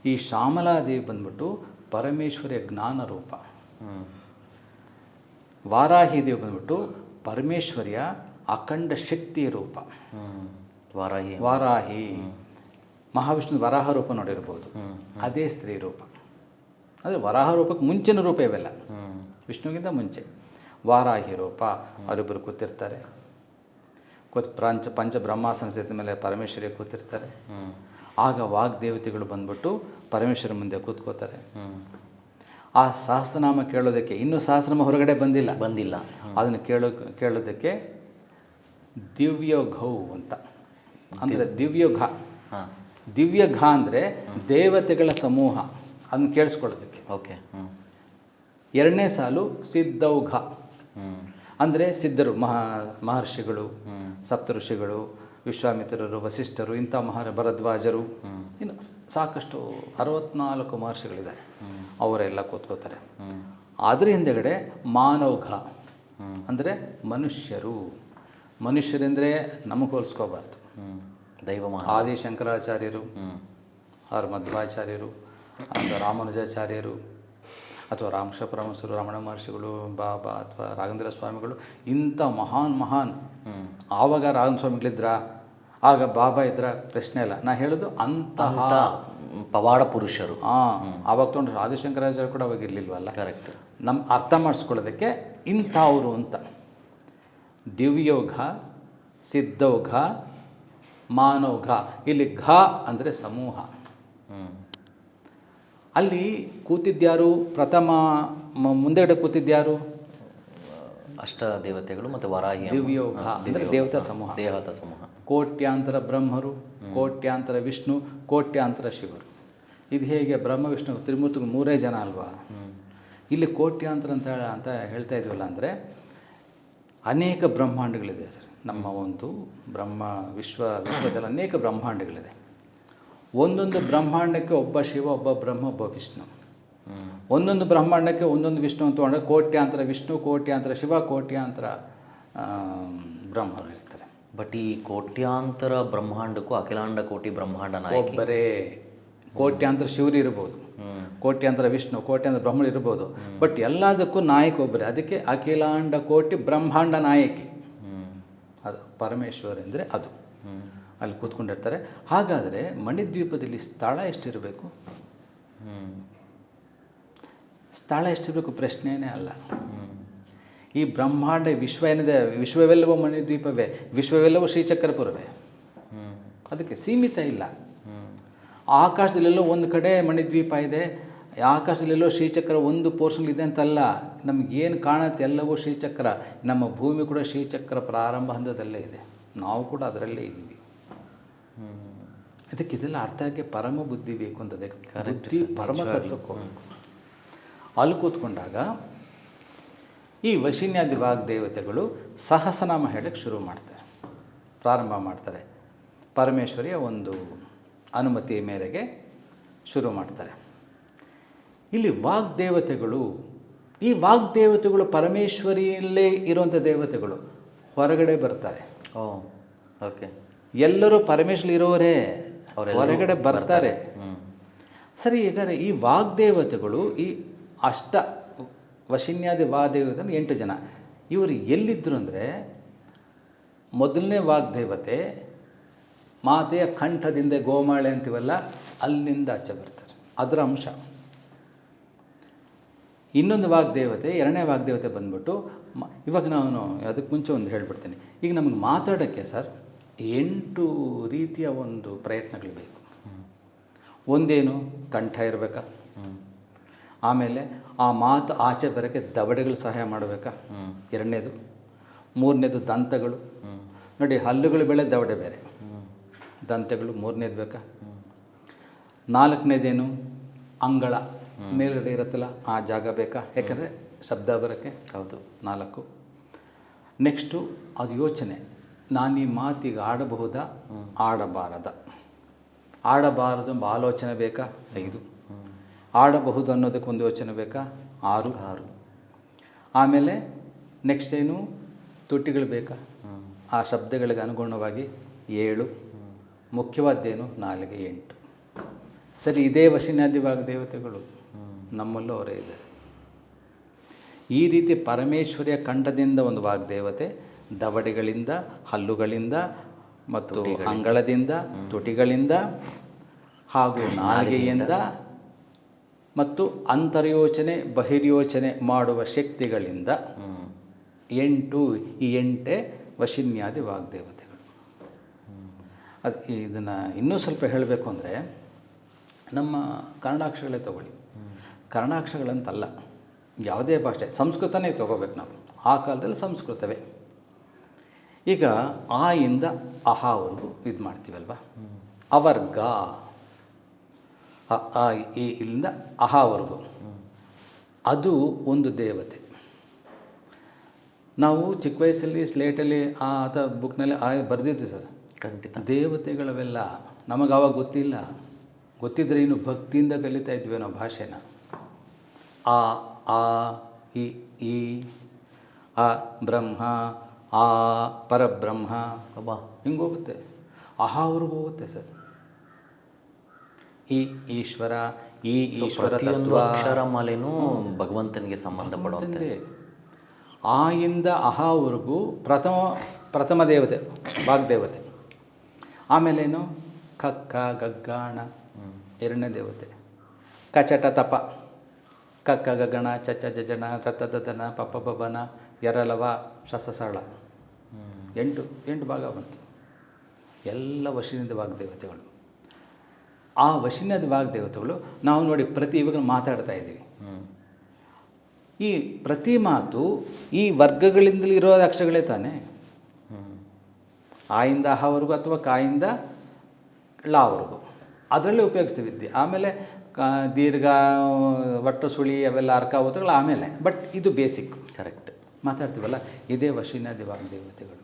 ಈ ಶ್ಯಾಮಲಾದೇವಿ ಬಂದ್ಬಿಟ್ಟು ಪರಮೇಶ್ವರಿಯ ಜ್ಞಾನ ರೂಪ. ವಾರಾಹಿ ದೇವಿ ಬಂದ್ಬಿಟ್ಟು ಪರಮೇಶ್ವರಿಯ ಅಖಂಡ ಶಕ್ತಿಯ ರೂಪ. ವಾರಾಹಿ ಮಹಾವಿಷ್ಣು ವರಾಹ ರೂಪ ನೋಡಿರ್ಬೋದು, ಅದೇ ಸ್ತ್ರೀ ರೂಪ. ಅಂದರೆ ವರಾಹ ರೂಪಕ್ಕೆ ಮುಂಚಿನ ರೂಪ ಇವೆಲ್ಲ, ವಿಷ್ಣುವಿಗಿಂತ ಮುಂಚೆ ವಾರಾಹಿ ರೂಪ. ಅವರಿಬ್ಬರು ಕೂತಿರ್ತಾರೆ. ಪಂಚಬ್ರಹ್ಮಾಸನ ಸೇತ ಮೇಲೆ ಪರಮೇಶ್ವರಿ ಕೂತಿರ್ತಾರೆ. ಆಗ ವಾಗ್ದೇವತೆಗಳು ಬಂದ್ಬಿಟ್ಟು ಪರಮೇಶ್ವರ ಮುಂದೆ ಕೂತ್ಕೋತಾರೆ. ಆ ಸಹಸ್ರನಾಮ ಕೇಳೋದಕ್ಕೆ, ಇನ್ನೂ ಸಹಸ್ರನಾಮ ಹೊರಗಡೆ ಬಂದಿಲ್ಲ. ಅದನ್ನು ಕೇಳೋದಕ್ಕೆ ದಿವ್ಯಘೌ ಅಂತ, ಅಂದರೆ ದಿವ್ಯಘ. ದಿವ್ಯಘ ಅಂದರೆ ದೇವತೆಗಳ ಸಮೂಹ, ಅದನ್ನು ಕೇಳಿಸ್ಕೊಳ್ಳೋದಕ್ಕೆ. ಓಕೆ. ಎರಡನೇ ಸಾಲು ಸಿದ್ಧೌಘ ಅಂದರೆ ಸಿದ್ಧರು, ಮಹರ್ಷಿಗಳು, ಸಪ್ತ ಋಷಿಗಳು, ವಿಶ್ವಾಮಿತ್ರರು, ವಸಿಷ್ಠರು, ಇಂಥ ಭರದ್ವಾಜರು, ಇನ್ನು ಸಾಕಷ್ಟು 64 ಮಹರ್ಷಿಗಳಿದ್ದಾರೆ. ಅವರೆಲ್ಲ ಕೂತ್ಕೋತಾರೆ. ಅದ್ರ ಹಿಂದೆಗಡೆ ಮಾನವಘ ಅಂದರೆ ಮನುಷ್ಯರೆಂದರೆ ನಮಗೆ ಹೋಲಿಸ್ಕೋಬಾರ್ದು. ದೈವಮಾನ. ಆದಿ ಶಂಕರಾಚಾರ್ಯರು ಆರ್ ಮಧ್ವಾಚಾರ್ಯರು ಅಥವಾ ರಾಮಾನುಜಾಚಾರ್ಯರು ಅಥವಾ ರಾಮಕೃಷ್ಣ ಪರಮಹಂಸರು, ರಮಣ ಮಹರ್ಷಿಗಳು, ಬಾಬಾ ಅಥವಾ ರಾಘವೇಂದ್ರ ಸ್ವಾಮಿಗಳು, ಇಂಥ ಮಹಾನ್ ಆವಾಗ ರಾಘವೇಂದ್ರ ಸ್ವಾಮಿಗಳಿದ್ರ, ಆಗ ಬಾಬಾ ಇದ್ರ, ಪ್ರಶ್ನೆ ಇಲ್ಲ. ನಾ ಹೇಳೋದು ಅಂತಹ ಪವಾಡ ಪುರುಷರು. ಆವಾಗ ತೊಗೊಂಡ್ರೆ ಆದಿಶಂಕರಾಚಾರ್ಯ ಕೂಡ ಅವಾಗ ಇರಲಿಲ್ವಲ್ಲ. ಕರೆಕ್ಟ್. ನಮ್ಮ ಅರ್ಥ ಮಾಡಿಸ್ಕೊಳ್ಳೋದಕ್ಕೆ ಇಂಥವ್ರು ಅಂತ. ದಿವ್ಯೌಘ, ಸಿದ್ಧೌಘ, ಮಾನೌಘ. ಇಲ್ಲಿ ಘ ಅಂದರೆ ಸಮೂಹ. ಅಲ್ಲಿ ಕೂತಿದ್ಯಾರು? ಪ್ರಥಮ ಮುಂದೆಗಡೆ ಕೂತಿದ್ಯಾರು? ಅಷ್ಟ ದೇವತೆಗಳು ಮತ್ತು ವರಾಹಿ. ದಿವ್ಯೌಘ ಅಂದರೆ ದೇವತಾ ಸಮೂಹ. ದೇವತಾ ಸಮೂಹ. ಕೋಟ್ಯಾಂತರ ಬ್ರಹ್ಮರು, ಕೋಟ್ಯಾಂತರ ವಿಷ್ಣು, ಕೋಟ್ಯಾಂತರ ಶಿವರು. ಇದು ಹೇಗೆ? ಬ್ರಹ್ಮ ವಿಷ್ಣು ತ್ರಿಮೂರ್ತಿಗಳು 3 ಜನ ಅಲ್ವಾ? ಇಲ್ಲಿ ಕೋಟ್ಯಾಂತರ ಅಂತ ಹೇಳ್ತಾ ಇದ್ವಲ್ಲ, ಅಂದರೆ ಅನೇಕ ಬ್ರಹ್ಮಾಂಡಗಳಿದೆ ಸರ್. ನಮ್ಮ ಒಂದು ವಿಶ್ವದಲ್ಲಿ ಅನೇಕ ಬ್ರಹ್ಮಾಂಡಗಳಿದೆ. ಒಂದೊಂದು ಬ್ರಹ್ಮಾಂಡಕ್ಕೆ ಒಬ್ಬ ಶಿವ, ಒಬ್ಬ ಬ್ರಹ್ಮ, ಒಬ್ಬ ವಿಷ್ಣು. ಒಂದೊಂದು ಬ್ರಹ್ಮಾಂಡಕ್ಕೆ ಒಂದೊಂದು ವಿಷ್ಣು ಅಂತ ತೊಗೊಂಡ್ರೆ ಕೋಟ್ಯಾಂತರ ವಿಷ್ಣು, ಕೋಟ್ಯಾಂತರ ಶಿವ, ಕೋಟ್ಯಾಂತರ ಬ್ರಹ್ಮರು ಇರ್ತಾರೆ. ಬಟ್ ಈ ಕೋಟ್ಯಾಂತರ ಬ್ರಹ್ಮಾಂಡಕ್ಕೂ ಅಖಿಲಾಂಡ ಕೋಟಿ ಬ್ರಹ್ಮಾಂಡ ನಾಯಕಿ ಒಬ್ಬರೇ. ಕೋಟ್ಯಾಂತರ ಶಿವರು ಇರ್ಬೋದು, ಕೋಟ್ಯಾಂತರ ವಿಷ್ಣು, ಕೋಟ್ಯಾಂತರ ಬ್ರಹ್ಮರು ಇರ್ಬೋದು, ಬಟ್ ಎಲ್ಲದಕ್ಕೂ ನಾಯಕ ಒಬ್ಬರೇ. ಅದಕ್ಕೆ ಅಖಿಲಾಂಡ ಕೋಟಿ ಬ್ರಹ್ಮಾಂಡ ನಾಯಕಿ. ಅದು ಪರಮೇಶ್ವರ ಅಂದರೆ ಅದು. ಅಲ್ಲಿ ಕೂತ್ಕೊಂಡಿರ್ತಾರೆ. ಹಾಗಾದರೆ ಮಣಿದ್ವೀಪದಲ್ಲಿ ಸ್ಥಳ ಎಷ್ಟಿರಬೇಕು? ಸ್ಥಳ ಎಷ್ಟಿರಬೇಕು ಪ್ರಶ್ನೆಯೇ ಅಲ್ಲ. ಈ ಬ್ರಹ್ಮಾಂಡ ವಿಶ್ವ ಏನಿದೆ, ವಿಶ್ವವೆಲ್ಲವೂ ಮಣಿದ್ವೀಪವೇ, ವಿಶ್ವವೆಲ್ಲವೂ ಶ್ರೀಚಕ್ರಪುರವೇ. ಅದಕ್ಕೆ ಸೀಮಿತ ಇಲ್ಲ. ಆಕಾಶದಲ್ಲೆಲ್ಲೋ ಒಂದು ಕಡೆ ಮಣಿದ್ವೀಪ ಇದೆ, ಆಕಾಶದಲ್ಲೆಲ್ಲೋ ಶ್ರೀಚಕ್ರ ಒಂದು ಪೋರ್ಷನ್ ಇದೆ ಅಂತಲ್ಲ. ನಮಗೇನು ಕಾಣುತ್ತೆ ಎಲ್ಲವೂ ಶ್ರೀಚಕ್ರ. ನಮ್ಮ ಭೂಮಿ ಕೂಡ ಶ್ರೀಚಕ್ರ ಪ್ರಾರಂಭ ಹಂತದಲ್ಲೇ ಇದೆ. ನಾವು ಕೂಡ ಅದರಲ್ಲೇ ಇದ್ದೀವಿ. ಅದಕ್ಕೆ ಇದೆಲ್ಲ ಅರ್ಥಕ್ಕೆ ಪರಮ ಬುದ್ಧಿ ಬೇಕು ಅಂತದೆ. ಬುದ್ಧಿ ಪರಮ ತತ್ವಕ್ಕೆ ಹೋಗಬೇಕು. ಅಲ್ಲಿ ಕೂತ್ಕೊಂಡಾಗ ಈ ವಶಿನ್ಯಾದಿ ವಾಗ್ದೇವತೆಗಳು ಸಹಸ್ರನಾಮ ಹೇಳಕ್ಕೆ ಶುರು ಮಾಡ್ತಾರೆ, ಪ್ರಾರಂಭ ಮಾಡ್ತಾರೆ. ಪರಮೇಶ್ವರಿಯ ಒಂದು ಅನುಮತಿಯ ಮೇರೆಗೆ ಶುರು ಮಾಡ್ತಾರೆ. ಇಲ್ಲಿ ವಾಗ್ದೇವತೆಗಳು, ಈ ವಾಗ್ದೇವತೆಗಳು ಪರಮೇಶ್ವರಿಯಲ್ಲೇ ಇರುವಂಥ ದೇವತೆಗಳು ಹೊರಗಡೆ ಬರ್ತಾರೆ. ಓಕೆ. ಎಲ್ಲರೂ ಪರಮೇಶ್ವರಿ ಇರೋರೇ, ಹೊರಗಡೆ ಬರ್ತಾರೆ. ಸರಿ, ಈಗ ಈ ವಾಗ್ದೇವತೆಗಳು, ಈ ಅಷ್ಟ ವಶಿನ್ಯಾದಿ ವಾಗ್ದೇವತೆ 8 ಜನ, ಇವರು ಎಲ್ಲಿದ್ದರು ಅಂದರೆ, ಮೊದಲನೇ ವಾಗ್ದೇವತೆ ಮಾತೆಯ ಕಂಠದಿಂದ ಗೋಮಾಳೆ ಅಂತೀವಲ್ಲ, ಅಲ್ಲಿಂದ ಆಚೆ ಬರ್ತಾರೆ, ಅದರ ಅಂಶ. ಇನ್ನೊಂದು ವಾಗ್ದೇವತೆ, 2ನೇ ವಾಗ್ದೇವತೆ ಬಂದ್ಬಿಟ್ಟು, ಇವಾಗ ನಾನು ಅದಕ್ಕೆ ಮುಂಚೆ ಒಂದು ಹೇಳ್ಬಿಡ್ತೀನಿ. ಈಗ ನಮಗೆ ಮಾತಾಡೋಕ್ಕೆ ಸರ್ 8 ರೀತಿಯ ಒಂದು ಪ್ರಯತ್ನಗಳು ಬೇಕು. ಒಂದೇನು, ಕಂಠ ಇರಬೇಕಾ. ಆಮೇಲೆ ಆ ಮಾತು ಆಚೆ ಬರೋಕ್ಕೆ ದವಡೆಗಳು ಸಹಾಯ ಮಾಡಬೇಕಾ, 2ನೇದು. 3ನೇದು ದಂತಗಳು. ನೋಡಿ, ಹಲ್ಲುಗಳು ಬೇರೆ, ದವಡೆ ಬೇರೆ, ದಂತಗಳು 3ನೇದು ಬೇಕಾ. 4ನೇದೇನು, ಅಂಗಳ ಮೇಲ್ಗಡೆ ಇರುತ್ತಲ್ಲ ಆ ಜಾಗ ಬೇಕಾ, ಯಾಕಂದರೆ ಶಬ್ದ ಬರೋಕ್ಕೆ. ಹೌದು, 4. ನೆಕ್ಸ್ಟು ಅದು ಯೋಚನೆ, ನಾನು ಈ ಮಾತಿಗೆ ಆಡಬಹುದಾ, ಆಡಬಾರದ. ಆಡಬಾರದು ಎಂಬ ಆಲೋಚನೆ ಬೇಕಾ, 5. ಆಡಬಹುದು ಅನ್ನೋದಕ್ಕೊಂದು ಯೋಚನೆ ಬೇಕಾ, 6. ಆಮೇಲೆ ನೆಕ್ಸ್ಟ್ ಏನು, ತುಟಿಗಳು ಬೇಕಾ, ಆ ಶಬ್ದಗಳಿಗೆ ಅನುಗುಣವಾಗಿ 7. ಮುಖ್ಯವಾದ್ದೇನು, 4, 8. ಸರಿ, ಇದೇ ವಶಿನ್ಯಾದಿ ವಾಗ್ದೇವತೆಗಳು ನಮ್ಮಲ್ಲೂ ಅವರೇ ಇದ್ದಾರೆ. ಈ ರೀತಿ ಪರಮೇಶ್ವರಿಯ ಕಂಠದಿಂದ ಒಂದು ವಾಗ್ದೇವತೆ, ದವಡೆಗಳಿಂದ, ಹಲ್ಲುಗಳಿಂದ ಮತ್ತು ಅಂಗಳದಿಂದ, ತುಟಿಗಳಿಂದ ಹಾಗೂ ನಾಲಿಗೆಯಿಂದ ಮತ್ತು ಅಂತರ್ಯೋಚನೆ ಬಹಿರ್ಯೋಚನೆ ಮಾಡುವ ಶಕ್ತಿಗಳಿಂದ 8. ಈ 8 ವಶಿನ್ಯಾದಿ ವಾಗ್ದೇವತೆಗಳು. ಅದು ಇದನ್ನು ಇನ್ನೂ ಸ್ವಲ್ಪ ಹೇಳಬೇಕು ಅಂದರೆ, ನಮ್ಮ ಕನ್ನಡಾಕ್ಷರಗಳೇ ತಗೊಳ್ಳಿ. ಕನ್ನಡಾಕ್ಷರಗಳಂತಲ್ಲ, ಯಾವುದೇ ಭಾಷೆ, ಸಂಸ್ಕೃತನೇ ತಗೋಬೇಕು ನಾವು. ಆ ಕಾಲದಲ್ಲಿ ಸಂಸ್ಕೃತವೇ. ಈಗ ಆ ಇಂದ ಅಹಾವರೆಗೂ ಇದು ಮಾಡ್ತೀವಲ್ವ, ಅವರ್ಗ, ಆ ಈ ಇಲ್ಲಿಂದ ಅಹಾವರೆಗೂ, ಅದು ಒಂದು ದೇವತೆ. ನಾವು ಚಿಕ್ಕ ವಯಸ್ಸಲ್ಲಿ ಸ್ಲೇಟಲ್ಲಿ ಅಥವಾ ಬುಕ್ನಲ್ಲಿ ಬರೆದಿದ್ವಿ ಸರ್. ಖಂಡಿತ. ದೇವತೆಗಳವೆಲ್ಲ ನಮಗೆ ಆವಾಗ ಗೊತ್ತಿಲ್ಲ. ಗೊತ್ತಿದ್ದರೆ ಇನ್ನು ಭಕ್ತಿಯಿಂದ ಕಲಿತಾ ಇದ್ವಿ ನಾವು ಭಾಷೆನ. ಆ ಈ ಆ ಬ್ರಹ್ಮ, ಆ ಪರಬ್ರಹ್ಮ, ಹಿಂಗೋಗುತ್ತೆ. ಅಹಾವರೆಗೂ ಹೋಗುತ್ತೆ ಸರ್. ಈ ಈಶ್ವರ, ಈ ಈಶ್ವರ ಪ್ರತಿಯೊಂದು ತತ್ವ ಅಕ್ಷರಮಾಲೆನೂ ಭಗವಂತನಿಗೆ ಸಂಬಂಧಪಡುವಂತೆ. ಆ ಇಂದ ಅಹಾವರೆಗೂ ಪ್ರಥಮ ದೇವತೆ ವಾಗ್ದೇವತೆ. ಆಮೇಲೇನು ಕಕ್ಕ ಗಗ್ಗಾಣ ಎರಡನೇ ದೇವತೆ. ಕಚಟ ತಪ, ಕಕ್ಕ ಗಗಣ ಚಚ ಜಜಣ ರತದನ ಪಪ ಬಬನ ಎರಲವ ಶಸಸಳ 8 ಭಾಗ ಬಂತು. ಎಲ್ಲ ವಶಿನಿಂದ ವಾಗ್ದೇವತೆಗಳು. ಆ ವಶಿನಿಂದ ವಾಗ್ದೇವತೆಗಳು ನಾವು ನೋಡಿ ಇವಾಗ ಮಾತಾಡ್ತಾ ಇದ್ದೀವಿ. ಈ ಪ್ರತಿ ಮಾತು ಈ ವರ್ಗಗಳಿಂದಲೇ ಇರೋ ಅಕ್ಷರಗಳೇ ತಾನೇ. ಆಯಿಂದ ಅಹವರೆಗೂ ಅಥವಾ ಕಾಯಿಂದ ಳವರೆಗೂ ಅದರಲ್ಲೇ ಉಪಯೋಗಿಸ್ತೀವಿ ವಿದ್ಯೆ. ಆಮೇಲೆ ದೀರ್ಘ, ಒಟ್ಟು ಸುಳಿ ಅವೆಲ್ಲ ಅರ್ಕ ಓದುಗಳು ಆಮೇಲೆ. ಬಟ್ ಇದು ಬೇಸಿಕ್. ಕರೆಕ್ಟ್ ಮಾತಾಡ್ತೀವಲ್ಲ, ಇದೇ ವಶಿನಾದಿ ವಾಗ್ದೇವತೆಗಳು.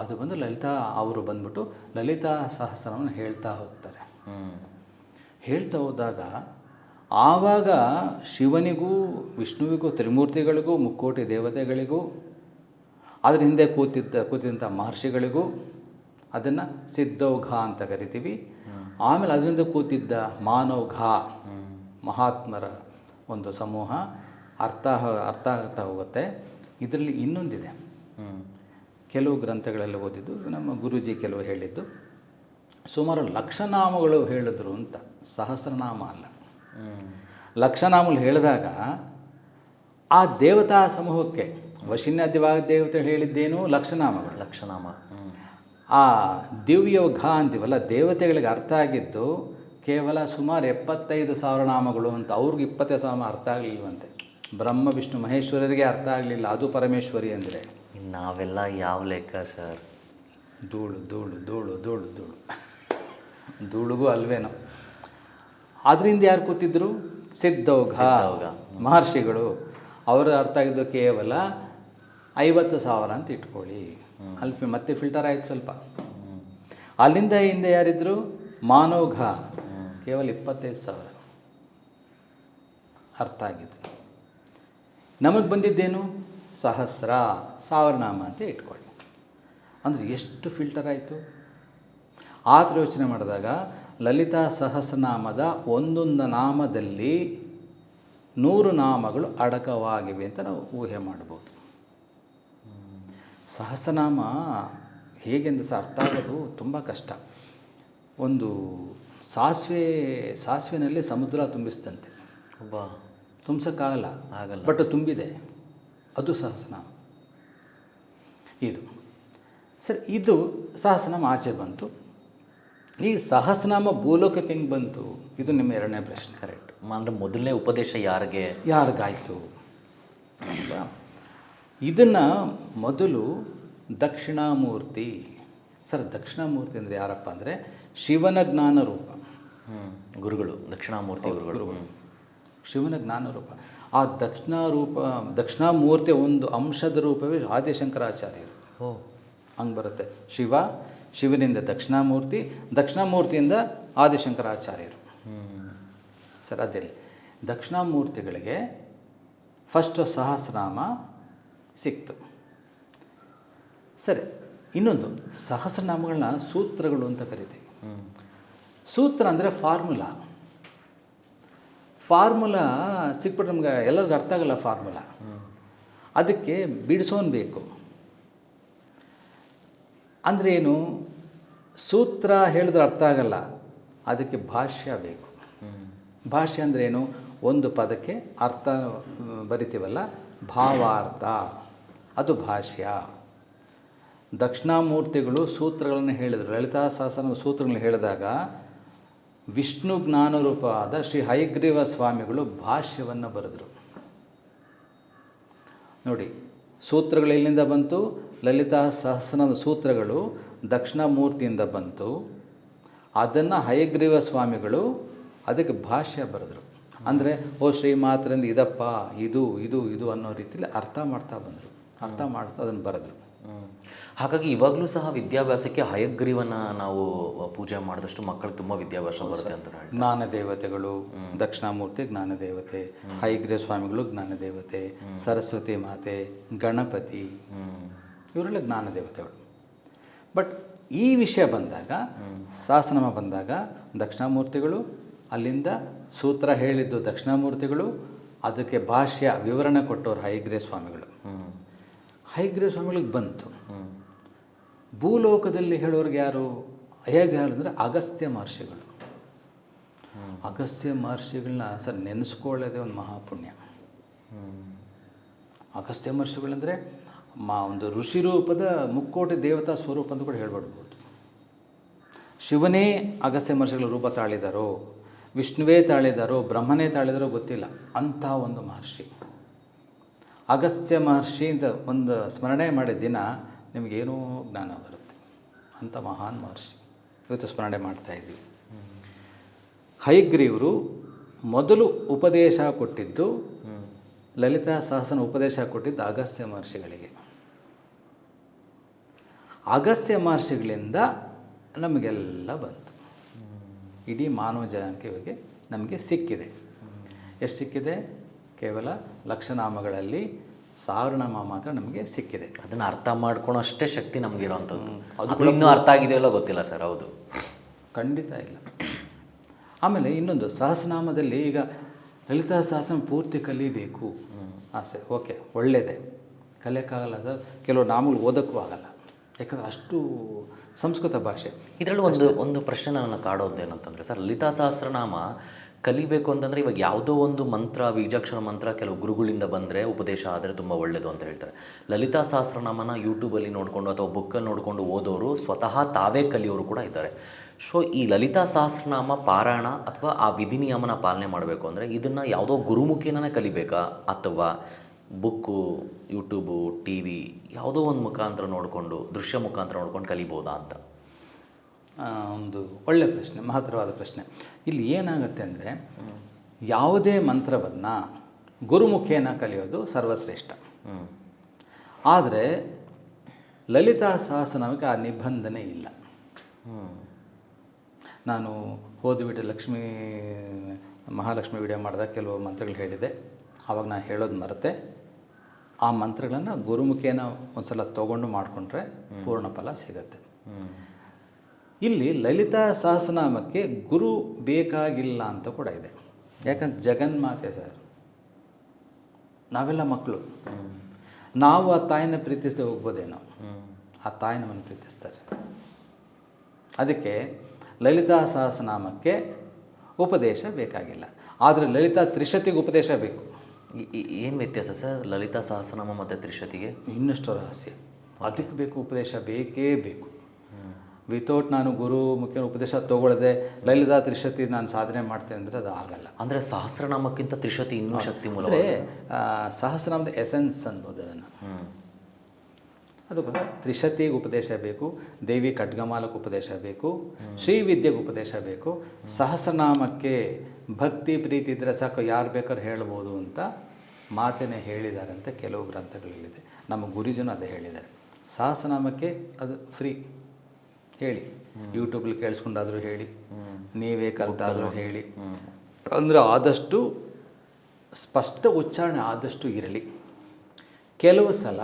ಅದು ಬಂದು ಲಲಿತಾ ಅವರು ಬಂದ್ಬಿಟ್ಟು ಲಲಿತಾ ಸಹಸ್ರವನ್ನು ಹೇಳ್ತಾ ಹೋಗ್ತಾರೆ. ಹೇಳ್ತಾ ಹೋದಾಗ ಆವಾಗ ಶಿವನಿಗೂ ವಿಷ್ಣುವಿಗೂ ತ್ರಿಮೂರ್ತಿಗಳಿಗೂ ಮುಕ್ಕೋಟಿ ದೇವತೆಗಳಿಗೂ ಅದರ ಹಿಂದೆ ಕೂತಿದ್ದಂಥ ಮಹರ್ಷಿಗಳಿಗೂ ಅದನ್ನು ಸಿದ್ಧೌಘ ಅಂತ ಕರಿತೀವಿ. ಆಮೇಲೆ ಅದರಿಂದ ಕೂತಿದ್ದ ಮಾನವಘ ಮಹಾತ್ಮರ ಒಂದು ಸಮೂಹ ಅರ್ಥ ಆಗ್ತಾ ಹೋಗುತ್ತೆ. ಇದರಲ್ಲಿ ಇನ್ನೊಂದಿದೆ, ಕೆಲವು ಗ್ರಂಥಗಳಲ್ಲಿ ಓದಿದ್ದು, ನಮ್ಮ ಗುರೂಜಿ ಕೆಲವು ಹೇಳಿದ್ದು, ಸುಮಾರು ಲಕ್ಷನಾಮಗಳು ಹೇಳಿದ್ರು ಅಂತ. ಸಹಸ್ರನಾಮ ಅಲ್ಲ, ಲಕ್ಷನಾಮಗಳು ಹೇಳಿದಾಗ ಆ ದೇವತಾ ಸಮೂಹಕ್ಕೆ ವಶಿನ್ಯಾದಿವಾಗ ದೇವತೆ ಹೇಳಿದ್ದೇನು ಲಕ್ಷನಾಮಗಳು. ಲಕ್ಷನಾಮ ಆ ದಿವ್ಯೌಘ ಅಂತೀವಲ್ಲ, ದೇವತೆಗಳಿಗೆ ಅರ್ಥ ಆಗಿದ್ದು ಕೇವಲ ಸುಮಾರು 75,000 ನಾಮಗಳು ಅಂತ. ಅವ್ರಿಗೆ 25,000 ಅರ್ಥ ಆಗಲಿಲ್ವಂತೆ. ಬ್ರಹ್ಮ ವಿಷ್ಣು ಮಹೇಶ್ವರರಿಗೆ ಅರ್ಥ ಆಗಲಿಲ್ಲ, ಅದು ಪರಮೇಶ್ವರಿ ಅಂದರೆ. ನಾವೆಲ್ಲ ಯಾವ ಲೆಕ್ಕ ಸರ್? ಧೂಳು ಧೂಳು ಧೂಳು ಧೂಳು ಧೂಳು ಧೂಳುಗೂ ಅಲ್ವೇನೋ. ಅದರಿಂದ ಯಾರು ಕೂತಿದ್ರು? ಸಿದ್ಧೌಘ ಮಹರ್ಷಿಗಳು. ಅವರು ಅರ್ಥ ಆಗಿದ್ದು ಕೇವಲ 50,000 ಅಂತ ಇಟ್ಕೊಳ್ಳಿ. ಅಲ್ಲಿ ಮತ್ತೆ ಫಿಲ್ಟರ್ ಆಯಿತು ಸ್ವಲ್ಪ. ಅಲ್ಲಿಂದ ಹಿಂದೆ ಯಾರಿದ್ರು? ಮಾನವಘ, ಕೇವಲ 25,000 ಅರ್ಥ ಆಗಿದ್ದು. ನಮಗೆ ಬಂದಿದ್ದೇನು? ಸಹಸ್ರ, 1000 ನಾಮ ಅಂತ ಇಟ್ಕೊಳ್ಳಿ. ಅಂದರೆ ಎಷ್ಟು ಫಿಲ್ಟರ್ ಆಯಿತು. ಆ ಥರ ಯೋಚನೆ ಮಾಡಿದಾಗ ಲಲಿತಾ ಸಹಸ್ರನಾಮದ ಒಂದೊಂದು ನಾಮದಲ್ಲಿ 100 ನಾಮಗಳು ಅಡಕವಾಗಿವೆ ಅಂತ ನಾವು ಊಹೆ ಮಾಡ್ಬೋದು. ಸಹಸ್ರನಾಮ ಹೇಗೆಂದು ಸಹ ಅರ್ಥ ಆಗೋದು ತುಂಬ ಕಷ್ಟ. ಒಂದು ಸಾಸಿವೆನಲ್ಲಿ ಸಮುದ್ರ ತುಂಬಿಸಿದಂತೆ. ತುಂಬಿಸೋಕ್ಕಾಗಲ್ಲ, ಬಟ್ ತುಂಬಿದೆ, ಅದು ಸಹಸ್ರನಾಮ. ಇದು ಸರಿ, ಇದು ಸಹಸ್ರನಾಮ ಆಚೆ ಬಂತು. ಈ ಸಹಸ್ರನಾಮ ಭೂಲೋಕಕ್ಕೆ ಹೆಂಗೆ ಬಂತು? ಇದು ನಿಮ್ಮ ಎರಡನೇ ಪ್ರಶ್ನೆ. ಕರೆಕ್ಟ್. ಅಂದರೆ ಮೊದಲನೇ ಉಪದೇಶ ಯಾರಿಗಾಯಿತು? ಅಲ್ವಾ? ಇದನ್ನು ಮೊದಲು ದಕ್ಷಿಣಾಮೂರ್ತಿ. ಸರ್, ದಕ್ಷಿಣಾಮೂರ್ತಿ ಅಂದರೆ ಯಾರಪ್ಪ ಅಂದರೆ ಶಿವನ ಜ್ಞಾನ ರೂಪ. ಗುರುಗಳು, ದಕ್ಷಿಣಾಮೂರ್ತಿ ಗುರುಗಳು. ಶಿವನ ಜ್ಞಾನ ರೂಪ. ಆ ದಕ್ಷಿಣಾಮೂರ್ತಿಯ ಒಂದು ಅಂಶದ ರೂಪವೇ ಆದಿಶಂಕರಾಚಾರ್ಯರು. ಹಂಗೆ ಬರುತ್ತೆ. ಶಿವನಿಂದ ದಕ್ಷಿಣಾಮೂರ್ತಿ, ದಕ್ಷಿಣಾಮೂರ್ತಿಯಿಂದ ಆದಿಶಂಕರಾಚಾರ್ಯರು. ಸರ್, ಅದೇ ದಕ್ಷಿಣಾಮೂರ್ತಿಗಳಿಗೆ ಫಸ್ಟ್ ಸಹಸ್ರನಾಮ ಸಿಕ್ತು. ಸರಿ, ಇನ್ನೊಂದು ಸಹಸ್ರನಾಮಗಳನ್ನ ಸೂತ್ರಗಳು ಅಂತ ಕರಿತೀವಿ. ಸೂತ್ರ ಅಂದರೆ ಫಾರ್ಮುಲಾ ಸಿಕ್ಬಿಟ್ರೆ ನಮ್ಗೆ ಎಲ್ಲರಿಗೂ ಅರ್ಥ ಆಗಲ್ಲ. ಫಾರ್ಮುಲಾ ಅದಕ್ಕೆ ಬಿಡಿಸೋನ್ ಬೇಕು. ಅಂದರೆ ಏನು? ಸೂತ್ರ ಹೇಳಿದ್ರೆ ಅರ್ಥ ಆಗಲ್ಲ, ಅದಕ್ಕೆ ಭಾಷ್ಯ ಬೇಕು. ಭಾಷ್ಯ ಅಂದರೆ ಏನು? ಒಂದು ಪದಕ್ಕೆ ಅರ್ಥ ಬರಿತೀವಲ್ಲ, ಭಾವಾರ್ಥ, ಅದು ಭಾಷ್ಯ. ದಕ್ಷಿಣಾಮೂರ್ತಿಗಳು ಸೂತ್ರಗಳನ್ನು ಹೇಳಿದರು. ಲಲಿತಾ ಸಹಸ್ರನಾಮ ಸೂತ್ರಗಳನ್ನು ಹೇಳಿದಾಗ ವಿಷ್ಣು ಜ್ಞಾನರೂಪವಾದ ಶ್ರೀ ಹಯಗ್ರೀವ ಸ್ವಾಮಿಗಳು ಭಾಷ್ಯವನ್ನು ಬರೆದರು. ನೋಡಿ, ಸೂತ್ರಗಳು ಎಲ್ಲಿಂದ ಬಂತು? ಲಲಿತಾ ಸಹಸ್ರನಾಮದ ಸೂತ್ರಗಳು ದಕ್ಷಿಣಾಮೂರ್ತಿಯಿಂದ ಬಂತು. ಅದನ್ನು ಹಯಗ್ರೀವ ಸ್ವಾಮಿಗಳು ಅದಕ್ಕೆ ಭಾಷ್ಯ ಬರೆದರು. ಅಂದರೆ ಶ್ರೀಮಾತ್ರಿಂದ ಇದಪ್ಪ, ಇದು ಇದು ಇದು ಅನ್ನೋ ರೀತಿಯಲ್ಲಿ ಅರ್ಥ ಮಾಡ್ತಾ ಅದನ್ನು ಬರೆದರು. ಹಾಗಾಗಿ ಇವಾಗಲೂ ಸಹ ವಿದ್ಯಾಭ್ಯಾಸಕ್ಕೆ ಹಯಗ್ರೀವನ ನಾವು ಪೂಜೆ ಮಾಡಿದಷ್ಟು ಮಕ್ಕಳಿಗೆ ತುಂಬ ವಿದ್ಯಾಭ್ಯಾಸ ಬರುತ್ತೆ ಅಂತ. ಜ್ಞಾನ ದೇವತೆಗಳು, ದಕ್ಷಿಣಾಮೂರ್ತಿ ಜ್ಞಾನ ದೇವತೆ, ಹಯಗ್ರೀವ ಸ್ವಾಮಿಗಳು ಜ್ಞಾನ ದೇವತೆ, ಸರಸ್ವತಿ ಮಾತೆ, ಗಣಪತಿ, ಇವರೆಲ್ಲ ಜ್ಞಾನ ದೇವತೆಗಳು. ಬಟ್ ಈ ವಿಷಯ ಬಂದಾಗ ಸಹಸ್ರನಾಮ ಬಂದಾಗ ದಕ್ಷಿಣಾಮೂರ್ತಿಗಳು, ಅಲ್ಲಿಂದ ಸೂತ್ರ ಹೇಳಿದ್ದು ದಕ್ಷಿಣಾಮೂರ್ತಿಗಳು, ಅದಕ್ಕೆ ಭಾಷ್ಯ ವಿವರಣೆ ಕೊಟ್ಟವರು ಹಯಗ್ರೀವ ಸ್ವಾಮಿಗಳು. ಹಯಗ್ರೀವ ಸ್ವಾಮಿಗಳಿಗೆ ಬಂತು. ಭೂಲೋಕದಲ್ಲಿ ಹೇಳೋರಿಗೆ ಯಾರು? ಹೇಗೆ ಹೇಳಿದ್ರೆ ಅಗಸ್ತ್ಯ ಮಹರ್ಷಿಗಳು. ಅಗಸ್ತ್ಯ ಮಹರ್ಷಿಗಳನ್ನ ಸರ್ ನೆನೆಸ್ಕೊಳ್ಳೋದೇ ಒಂದು ಮಹಾಪುಣ್ಯ. ಅಗಸ್ತ್ಯ ಮಹರ್ಷಿಗಳಂದರೆ ಒಂದು ಋಷಿ ರೂಪದ ಮುಕ್ಕೋಟಿ ದೇವತಾ ಸ್ವರೂಪ ಅಂತ ಕೂಡ ಹೇಳ್ಬಿಡ್ಬೋದು. ಶಿವನೇ ಅಗಸ್ತ್ಯ ಮಹರ್ಷಿಗಳ ರೂಪ ತಾಳಿದಾರೋ, ವಿಷ್ಣುವೇ ತಾಳಿದಾರೋ, ಬ್ರಹ್ಮನೇ ತಾಳಿದಾರೋ ಗೊತ್ತಿಲ್ಲ, ಅಂಥ ಒಂದು ಮಹರ್ಷಿ. ಅಗಸ್ತ್ಯ ಮಹರ್ಷಿ ಅಂತ ಒಂದು ಸ್ಮರಣೆ ಮಾಡಿದ ದಿನ ನಿಮಗೇನೋ ಜ್ಞಾನ ಬರುತ್ತೆ. ಅಂಥ ಮಹಾನ್ ಮಹರ್ಷಿ ಇವತ್ತು ಸ್ಮರಣೆ ಮಾಡ್ತಾಯಿದ್ದೀವಿ. ಹಯಗ್ರೀವರು ಮೊದಲು ಉಪದೇಶ ಕೊಟ್ಟಿದ್ದು, ಲಲಿತಾ ಸಹಸ್ರನ ಉಪದೇಶ ಕೊಟ್ಟಿದ್ದು ಅಗಸ್ತ್ಯ ಮಹರ್ಷಿಗಳಿಗೆ. ಅಗಸ್ತ್ಯ ಮಹರ್ಷಿಗಳಿಂದ ನಮಗೆಲ್ಲ ಬಂತು. ಇಡೀ ಮಾನವ ಜನಾಂಗಕ್ಕೆ ನಮಗೆ ಸಿಕ್ಕಿದೆ. ಎಷ್ಟು ಸಿಕ್ಕಿದೆ? ಕೇವಲ ಲಕ್ಷನಾಮಗಳಲ್ಲಿ ಸಾವಿರನಾಮ ಮಾತ್ರ ನಮಗೆ ಸಿಕ್ಕಿದೆ. ಅದನ್ನು ಅರ್ಥ ಮಾಡ್ಕೊಳೋ ಅಷ್ಟೇ ಶಕ್ತಿ ನಮಗಿರೋವಂಥದ್ದು. ಅದು ಇನ್ನೂ ಅರ್ಥ ಆಗಿದೆಯಲ್ಲ ಗೊತ್ತಿಲ್ಲ ಸರ್. ಹೌದು, ಖಂಡಿತ ಇಲ್ಲ. ಆಮೇಲೆ ಇನ್ನೊಂದು, ಸಹಸ್ರನಾಮದಲ್ಲಿ ಈಗ ಲಲಿತಾ ಸಹಸ್ರನಾಮ ಪೂರ್ತಿ ಕಲಿಬೇಕು ಆಸೆ, ಓಕೆ, ಒಳ್ಳೆಯದೇ. ಕಲಿಯೋಕ್ಕಾಗಲ್ಲ ಸರ್, ಕೆಲವು ನಾಮಗಳು ಓದೋಕ್ಕೂ ಆಗಲ್ಲ, ಯಾಕಂದರೆ ಅಷ್ಟು ಸಂಸ್ಕೃತ ಭಾಷೆ. ಇದರಲ್ಲಿ ಒಂದು ಪ್ರಶ್ನೆ ನನ್ನ ಕಾಡೋದು ಏನಂತಂದರೆ ಸರ್, ಲಲಿತಾ ಸಹಸ್ರನಾಮ ಕಲಿಬೇಕು ಅಂತಂದರೆ ಇವಾಗ ಯಾವುದೋ ಒಂದು ಮಂತ್ರ, ಬೀಜಾಕ್ಷರ ಮಂತ್ರ ಕೆಲವು ಗುರುಗಳಿಂದ ಬಂದರೆ ಉಪದೇಶ ಆದರೆ ತುಂಬ ಒಳ್ಳೆಯದು ಅಂತ ಹೇಳ್ತಾರೆ. ಲಲಿತಾ ಸಹಸ್ರನಾಮನ ಯೂಟ್ಯೂಬಲ್ಲಿ ನೋಡಿಕೊಂಡು ಅಥವಾ ಬುಕ್ಕಲ್ಲಿ ನೋಡಿಕೊಂಡು ಓದೋರು ಸ್ವತಃ ತಾವೇ ಕಲಿಯೋರು ಕೂಡ ಇದ್ದಾರೆ. ಸೊ ಈ ಲಲಿತಾ ಸಹಸ್ರನಾಮ ಪಾರಾಯಣ ಅಥವಾ ಆ ವಿಧಿ ನಿಯಮನ ಪಾಲನೆ ಮಾಡಬೇಕು ಅಂದರೆ ಇದನ್ನು ಯಾವುದೋ ಗುರುಮುಖಿನೇ ಕಲಿಬೇಕಾ, ಅಥವಾ ಬುಕ್ಕು, ಯೂಟ್ಯೂಬು, ಟಿ ವಿ ಯಾವುದೋ ಒಂದು ಮುಖಾಂತರ ನೋಡಿಕೊಂಡು, ದೃಶ್ಯ ಮುಖಾಂತರ ನೋಡ್ಕೊಂಡು ಕಲಿಬೋದಾ ಅಂತ? ಒಂದು ಒಳ್ಳೆಯ ಪ್ರಶ್ನೆ, ಮಹತ್ತರವಾದ ಪ್ರಶ್ನೆ. ಇಲ್ಲಿ ಏನಾಗುತ್ತೆ ಅಂದರೆ, ಯಾವುದೇ ಮಂತ್ರವನ್ನು ಗುರುಮುಖೇನ ಕಲಿಯೋದು ಸರ್ವಶ್ರೇಷ್ಠ. ಆದರೆ ಲಲಿತಾ ಸಹಸ್ರನಾಮಕ್ಕೆ ಆ ನಿಬಂಧನೆ ಇಲ್ಲ. ನಾನು ಹೋದ್ಬಿಟ್ಟು ಮಹಾಲಕ್ಷ್ಮಿ ವಿಡಿಯೋ ಮಾಡಿದಾಗ ಕೆಲವು ಮಂತ್ರಗಳು ಹೇಳಿದೆ. ಆವಾಗ ನಾನು ಹೇಳೋದು ಮರೆತೆ. ಆ ಮಂತ್ರಗಳನ್ನು ಗುರುಮುಖೇನ ಒಂದು ಸಲ ತೊಗೊಂಡು ಮಾಡಿಕೊಂಡ್ರೆ ಪೂರ್ಣ ಫಲ ಸಿಗತ್ತೆ. ಇಲ್ಲಿ ಲಲಿತಾ ಸಹಸ್ರನಾಮಕ್ಕೆ ಗುರು ಬೇಕಾಗಿಲ್ಲ ಅಂತ ಕೂಡ ಇದೆ. ಯಾಕಂದ್ರೆ ಜಗನ್ಮಾತೆ ಸರ್, ನಾವೆಲ್ಲ ಮಕ್ಕಳು, ನಾವು ಆ ತಾಯಿನ ಪ್ರೀತಿಸದೆ ಹೋಗ್ಬೋದೇನೋ, ಆ ತಾಯಿ ನಮ್ಮನ್ನು ಪ್ರೀತಿಸ್ತಾರೆ. ಅದಕ್ಕೆ ಲಲಿತಾ ಸಹಸ್ರನಾಮಕ್ಕೆ ಉಪದೇಶ ಬೇಕಾಗಿಲ್ಲ. ಆದರೆ ಲಲಿತಾ ತ್ರಿಶತಿಗೆ ಉಪದೇಶ ಬೇಕು. ಏನು ವ್ಯತ್ಯಾಸ ಸರ್ ಲಲಿತಾ ಸಹಸ್ರನಾಮ ಮತ್ತು ತ್ರಿಶತಿಗೆ? ಇನ್ನಷ್ಟು ರಹಸ್ಯ. ಅದಕ್ಕೆ ಬೇಕು, ಉಪದೇಶ ಬೇಕೇ ಬೇಕು. ವಿತೌಟ್ ನಾನು ಗುರು ಮುಖ್ಯ ಉಪದೇಶ ತೊಗೊಳ್ಳದೆ ಲಲಿತಾ ತ್ರಿಶತಿ ನಾನು ಸಾಧನೆ ಮಾಡ್ತೇನೆ ಅಂದರೆ ಅದು ಆಗಲ್ಲ. ಅಂದರೆ ಸಹಸ್ರನಾಮಕ್ಕಿಂತ ತ್ರಿಶತಿ ಇನ್ನೂ ಶಕ್ತಿ ಮೂಲ. ಅಂದರೆ ಸಹಸ್ರನಾಮದ ಎಸೆನ್ಸ್ ಅನ್ಬೋದು ಅದನ್ನು. ಅದಕ್ಕೋಸ್ಕರ ತ್ರಿಶತಿಗೆ ಉಪದೇಶ ಬೇಕು, ದೇವಿ ಖಡ್ಗಮಾಲಕ್ಕೆ ಉಪದೇಶ ಬೇಕು, ಶ್ರೀವಿದ್ಯೆಗೆ ಉಪದೇಶ ಬೇಕು. ಸಹಸ್ರನಾಮಕ್ಕೆ ಭಕ್ತಿ ಪ್ರೀತಿ ಇದ್ದರೆ ಸಾಕು, ಯಾರು ಬೇಕಾದ್ರೂ ಹೇಳ್ಬೋದು ಅಂತ ಮಾತನ್ನೇ ಹೇಳಿದ್ದಾರೆ ಅಂತ ಕೆಲವು ಗ್ರಂಥಗಳಲ್ಲಿದೆ. ನಮ್ಮ ಗುರುಜನು ಅದೇ ಹೇಳಿದ್ದಾರೆ. ಸಹಸ್ರನಾಮಕ್ಕೆ ಅದು ಫ್ರೀ, ಹೇಳಿ, ಯೂಟ್ಯೂಬಲ್ಲಿ ಕೇಳಿಸ್ಕೊಂಡಾದರೂ ಹೇಳಿ, ನೀವೇ ಕಲಿತಾದರೂ ಹೇಳಿ. ಅಂದರೆ ಆದಷ್ಟು ಸ್ಪಷ್ಟ ಉಚ್ಚಾರಣೆ ಆದಷ್ಟು ಇರಲಿ. ಕೆಲವು ಸಲ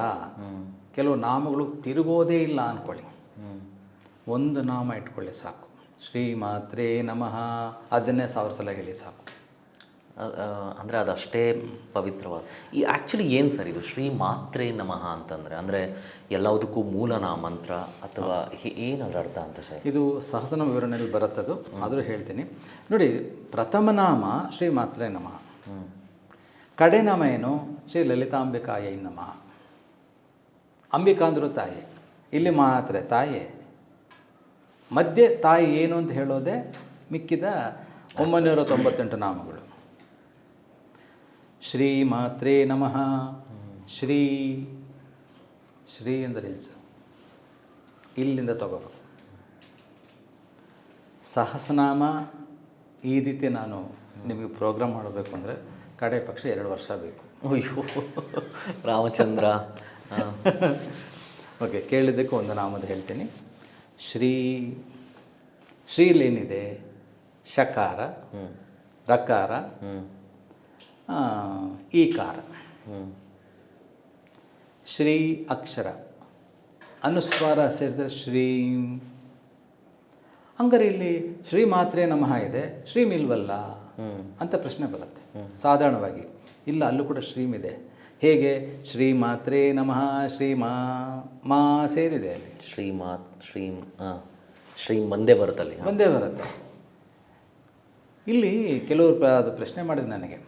ಕೆಲವು ನಾಮಗಳು ತಿರುಗೋದೇ ಇಲ್ಲ ಅಂದ್ಕೊಳ್ಳಿ, ಒಂದು ನಾಮ ಇಟ್ಕೊಳ್ಳಿ ಸಾಕು. ಶ್ರೀಮಾತ್ರೇ ನಮಃ ಅದನ್ನೇ 1000 ಸಲ ಹೇಳಿ ಸಾಕು. ಅಂದರೆ ಅದಷ್ಟೇ ಪವಿತ್ರವಾದ. ಈ ಆ್ಯಕ್ಚುಲಿ ಏನು ಸರ್ ಇದು ಶ್ರೀ ಮಾತ್ರೇ ನಮಃ ಅಂತಂದರೆ? ಅಂದರೆ ಎಲ್ಲದಕ್ಕೂ ಮೂಲನಾ ಮಂತ್ರ ಅಥವಾ ಏನದರ ಅರ್ಥ ಅಂತ ಸರ್? ಇದು ಸಹಸ್ರನಾಮ ವಿವರಣೆಯಲ್ಲಿ ಬರುತ್ತದು, ಆದರೂ ಹೇಳ್ತೀನಿ ನೋಡಿ. ಪ್ರಥಮ ನಾಮ ಶ್ರೀ ಮಾತ್ರೇ ನಮಃ, ಕಡೆ ನಾಮ ಏನು? ಶ್ರೀ ಲಲಿತಾಂಬಿಕಾಯೈ ನಮಃ. ಅಂಬಿಕಾ ಅಂದರೂ ತಾಯಿ, ಇಲ್ಲಿ ಮಾತ್ರ ತಾಯಿ, ಮಧ್ಯೆ ತಾಯಿ ಏನು ಅಂತ ಹೇಳೋದೆ ಮಿಕ್ಕಿದ 998 ನಾಮಗಳು. ಶ್ರೀ ಮಾತ್ರೇ ನಮಃ. ಶ್ರೀ ಶ್ರೀ ಅಂದರೆ ಏನು ಸರ್? ಇಲ್ಲಿಂದ ತಗೋಬೇಕು. ಸಹಸ್ರನಾಮ ಈ ರೀತಿ ನಾನು ನಿಮಗೆ ಪ್ರೋಗ್ರಾಮ್ ಮಾಡಬೇಕು ಅಂದರೆ ಕಡೆ ಪಕ್ಷ 2 ವರ್ಷ ಬೇಕು. ಅಯ್ಯೋ ರಾಮಚಂದ್ರ. ಓಕೆ, ಕೇಳಿದ್ದಕ್ಕೆ ಒಂದು ನಾಮದ ಹೇಳ್ತೀನಿ. ಶ್ರೀ ಶ್ರೀಲೇನಿದೆ ಶಕಾರ, ರಕಾರ, ಈಕಾರ. ಶ್ರೀ ಅಕ್ಷರ ಅನುಸ್ವಾರ ಸೇರಿದ ಶ್ರೀ ಹಂಗಾರೆ ಇಲ್ಲಿ ಶ್ರೀಮಾತ್ರೇ ನಮಃ ಇದೆ, ಶ್ರೀಮ್ ಇಲ್ವಲ್ಲ ಅಂತ ಪ್ರಶ್ನೆ ಬರುತ್ತೆ ಸಾಧಾರಣವಾಗಿ. ಇಲ್ಲ, ಅಲ್ಲೂ ಕೂಡ ಶ್ರೀಮ್ ಇದೆ. ಹೇಗೆ? ಶ್ರೀಮಾತ್ರೇ ನಮಃ, ಮಾ ಸೇರಿದೆ ಅಲ್ಲಿ. ಶ್ರೀಮ್ ಒಂದೇ ಬರುತ್ತಲ್ಲಿ, ಒಂದೇ ಬರುತ್ತೆ. ಇಲ್ಲಿ ಕೆಲವರು ಅದು ಪ್ರಶ್ನೆ ಮಾಡಿದ್ರು ನನಗೆ,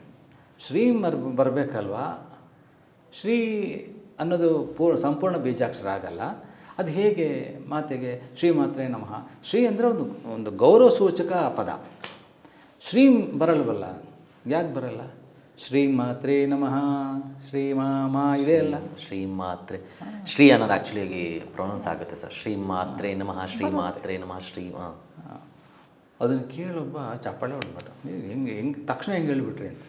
ಶ್ರೀಮ್ ಬರಬೇಕಲ್ವಾ, ಶ್ರೀ ಅನ್ನೋದು ಸಂಪೂರ್ಣ ಬೀಜಾಕ್ಷರ ಆಗಲ್ಲ, ಅದು ಹೇಗೆ ಮಾತೆಗೆ ಶ್ರೀಮಾತ್ರೇ ನಮಃ? ಶ್ರೀ ಅಂದರೆ ಒಂದು ಗೌರವ ಸೂಚಕ ಪದ. ಶ್ರೀಮ್ ಬರಲ್ವಲ್ಲ, ಯಾಕೆ ಬರಲ್ಲ? ಶ್ರೀಮಾತ್ರೇ ನಮಃ, ಮಾ ಇದೆ ಅಲ್ಲ, ಶ್ರೀಮಾತ್ರೆ. ಶ್ರೀ ಅನ್ನೋದು ಆ್ಯಕ್ಚುಲಿಯಾಗಿ ಪ್ರೊನೌನ್ಸ್ ಆಗುತ್ತೆ ಸರ್. ಶ್ರೀಮಾತ್ರೇ ನಮಃ, ಶ್ರೀಮಾತ್ರೇ ನಮಃ, ಅದನ್ನು ಕೇಳೊಬ್ಬ ಚಪ್ಪಾಳೆ ಹೊಡ್ಬಿಟ್ಟು, ಹೆಂಗೆ ತಕ್ಷಣ ಹೆಂಗೆ ಹೇಳ್ಬಿಟ್ರಿ ಅಂತ.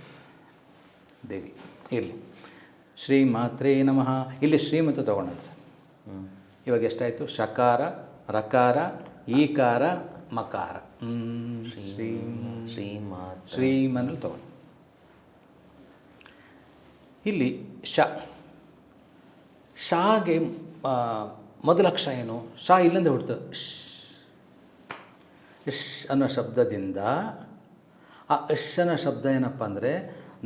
ದೇವಿ ಇರಲಿ, ಶ್ರೀಮಾತ್ರೇ ನಮಃ. ಇಲ್ಲಿ ಶ್ರೀಮಂತ ತೊಗೊಳೋಣ ಸರ್. ಇವಾಗ ಎಷ್ಟಾಯಿತು? ಶಕಾರ, ರಕಾರ, ಈಕಾರ, ಮಕಾರ. ಶ್ರೀಮನಲ್ಲಿ ತೊಗೊಂಡು ಇಲ್ಲಿ ಶಾಗೆ ಮೊದಲ ಅಕ್ಷರ ಏನು? ಶಾ ಇಲ್ಲಿಂದ ಹುಡ್ತು. ಇಶ್ ಅನ್ನೋ ಶಬ್ದದಿಂದ ಆ ಇಶ್ ಅನ್ನೋ ಶಬ್ದ ಏನಪ್ಪ ಅಂದರೆ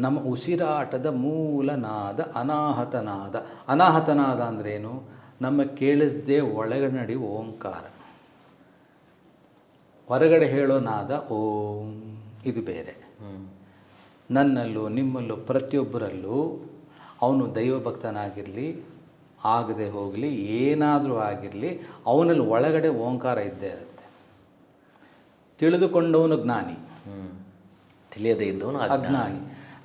ನಮ್ಮ ಉಸಿರಾಟದ ಮೂಲನಾದ ಅನಾಹತನಾದ. ಅನಾಹತನಾದ ಅಂದ್ರೇನು? ನಮ್ಮ ಕೇಳಿಸದೆ ಒಳಗಡೆ ನಡೆಯುವ ಓಂಕಾರ. ಹೊರಗಡೆ ಹೇಳೋ ನಾದ ಓಂ, ಇದು ಬೇರೆ. ನನ್ನಲ್ಲೂ ನಿಮ್ಮಲ್ಲೂ ಪ್ರತಿಯೊಬ್ಬರಲ್ಲೂ ಅವನು ದೈವಭಕ್ತನಾಗಿರಲಿ ಆಗದೆ ಹೋಗಲಿ ಏನಾದರೂ ಆಗಿರಲಿ, ಅವನಲ್ಲಿ ಒಳಗಡೆ ಓಂಕಾರ ಇದ್ದೇ ಇರುತ್ತೆ. ತಿಳಿದುಕೊಂಡವನು ಜ್ಞಾನಿ, ತಿಳಿಯದೇ ಇದ್ದವನು ಅಜ್ಞಾನಿ.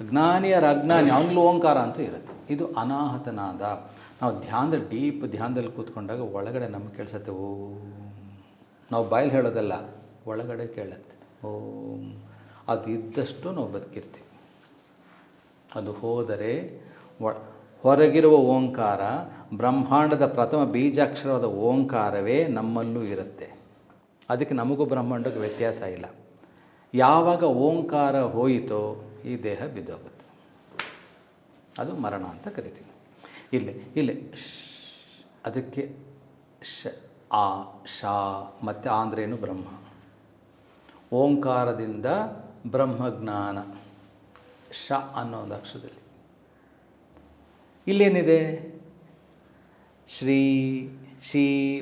ಜ್ಞಾನಿಯರ ಅಜ್ಞಾನಿ, ಅವನಲ್ಲಿ ಓಂಕಾರ ಅಂತೂ ಇರುತ್ತೆ. ಇದು ಅನಾಹತನಾದ. ನಾವು ಡೀಪ್ ಧ್ಯಾನದಲ್ಲಿ ಕೂತ್ಕೊಂಡಾಗ ಒಳಗಡೆ ನಮಗೆ ಕೇಳಿಸುತ್ತೆ ಓಂ. ನಾವು ಬಾಯಲ್ಲಿ ಹೇಳೋದಲ್ಲ, ಒಳಗಡೆ ಕೇಳುತ್ತೆ ಓಂ. ಅದು ಇದ್ದಷ್ಟು ನಾವು ಬದುಕಿರ್ತೀವಿ. ಅದು ಹೋದರೆ ಹೊರಗಿರುವ ಓಂಕಾರ, ಬ್ರಹ್ಮಾಂಡದ ಪ್ರಥಮ ಬೀಜಾಕ್ಷರವಾದ ಓಂಕಾರವೇ ನಮ್ಮಲ್ಲೂ ಇರುತ್ತೆ. ಅದಕ್ಕೆ ನಮಗೂ ಬ್ರಹ್ಮಾಂಡಕ್ಕೆ ವ್ಯತ್ಯಾಸ ಇಲ್ಲ. ಯಾವಾಗ ಓಂಕಾರ ಹೋಯಿತೋ ಈ ದೇಹ ಬಿದ್ದೋಗುತ್ತೆ. ಅದು ಮರಣ ಅಂತ ಕರಿತೀವಿ. ಇಲ್ಲಿ ಅದಕ್ಕೆ ಆ ಶಾ ಮತ್ತು ಆಂದ್ರೇನು ಬ್ರಹ್ಮ. ಓಂಕಾರದಿಂದ ಬ್ರಹ್ಮಜ್ಞಾನ ಶ ಅನ್ನೋ ಒಂದು ಅಕ್ಷರದಲ್ಲಿ. ಇಲ್ಲೇನಿದೆ? ಶ್ರೀ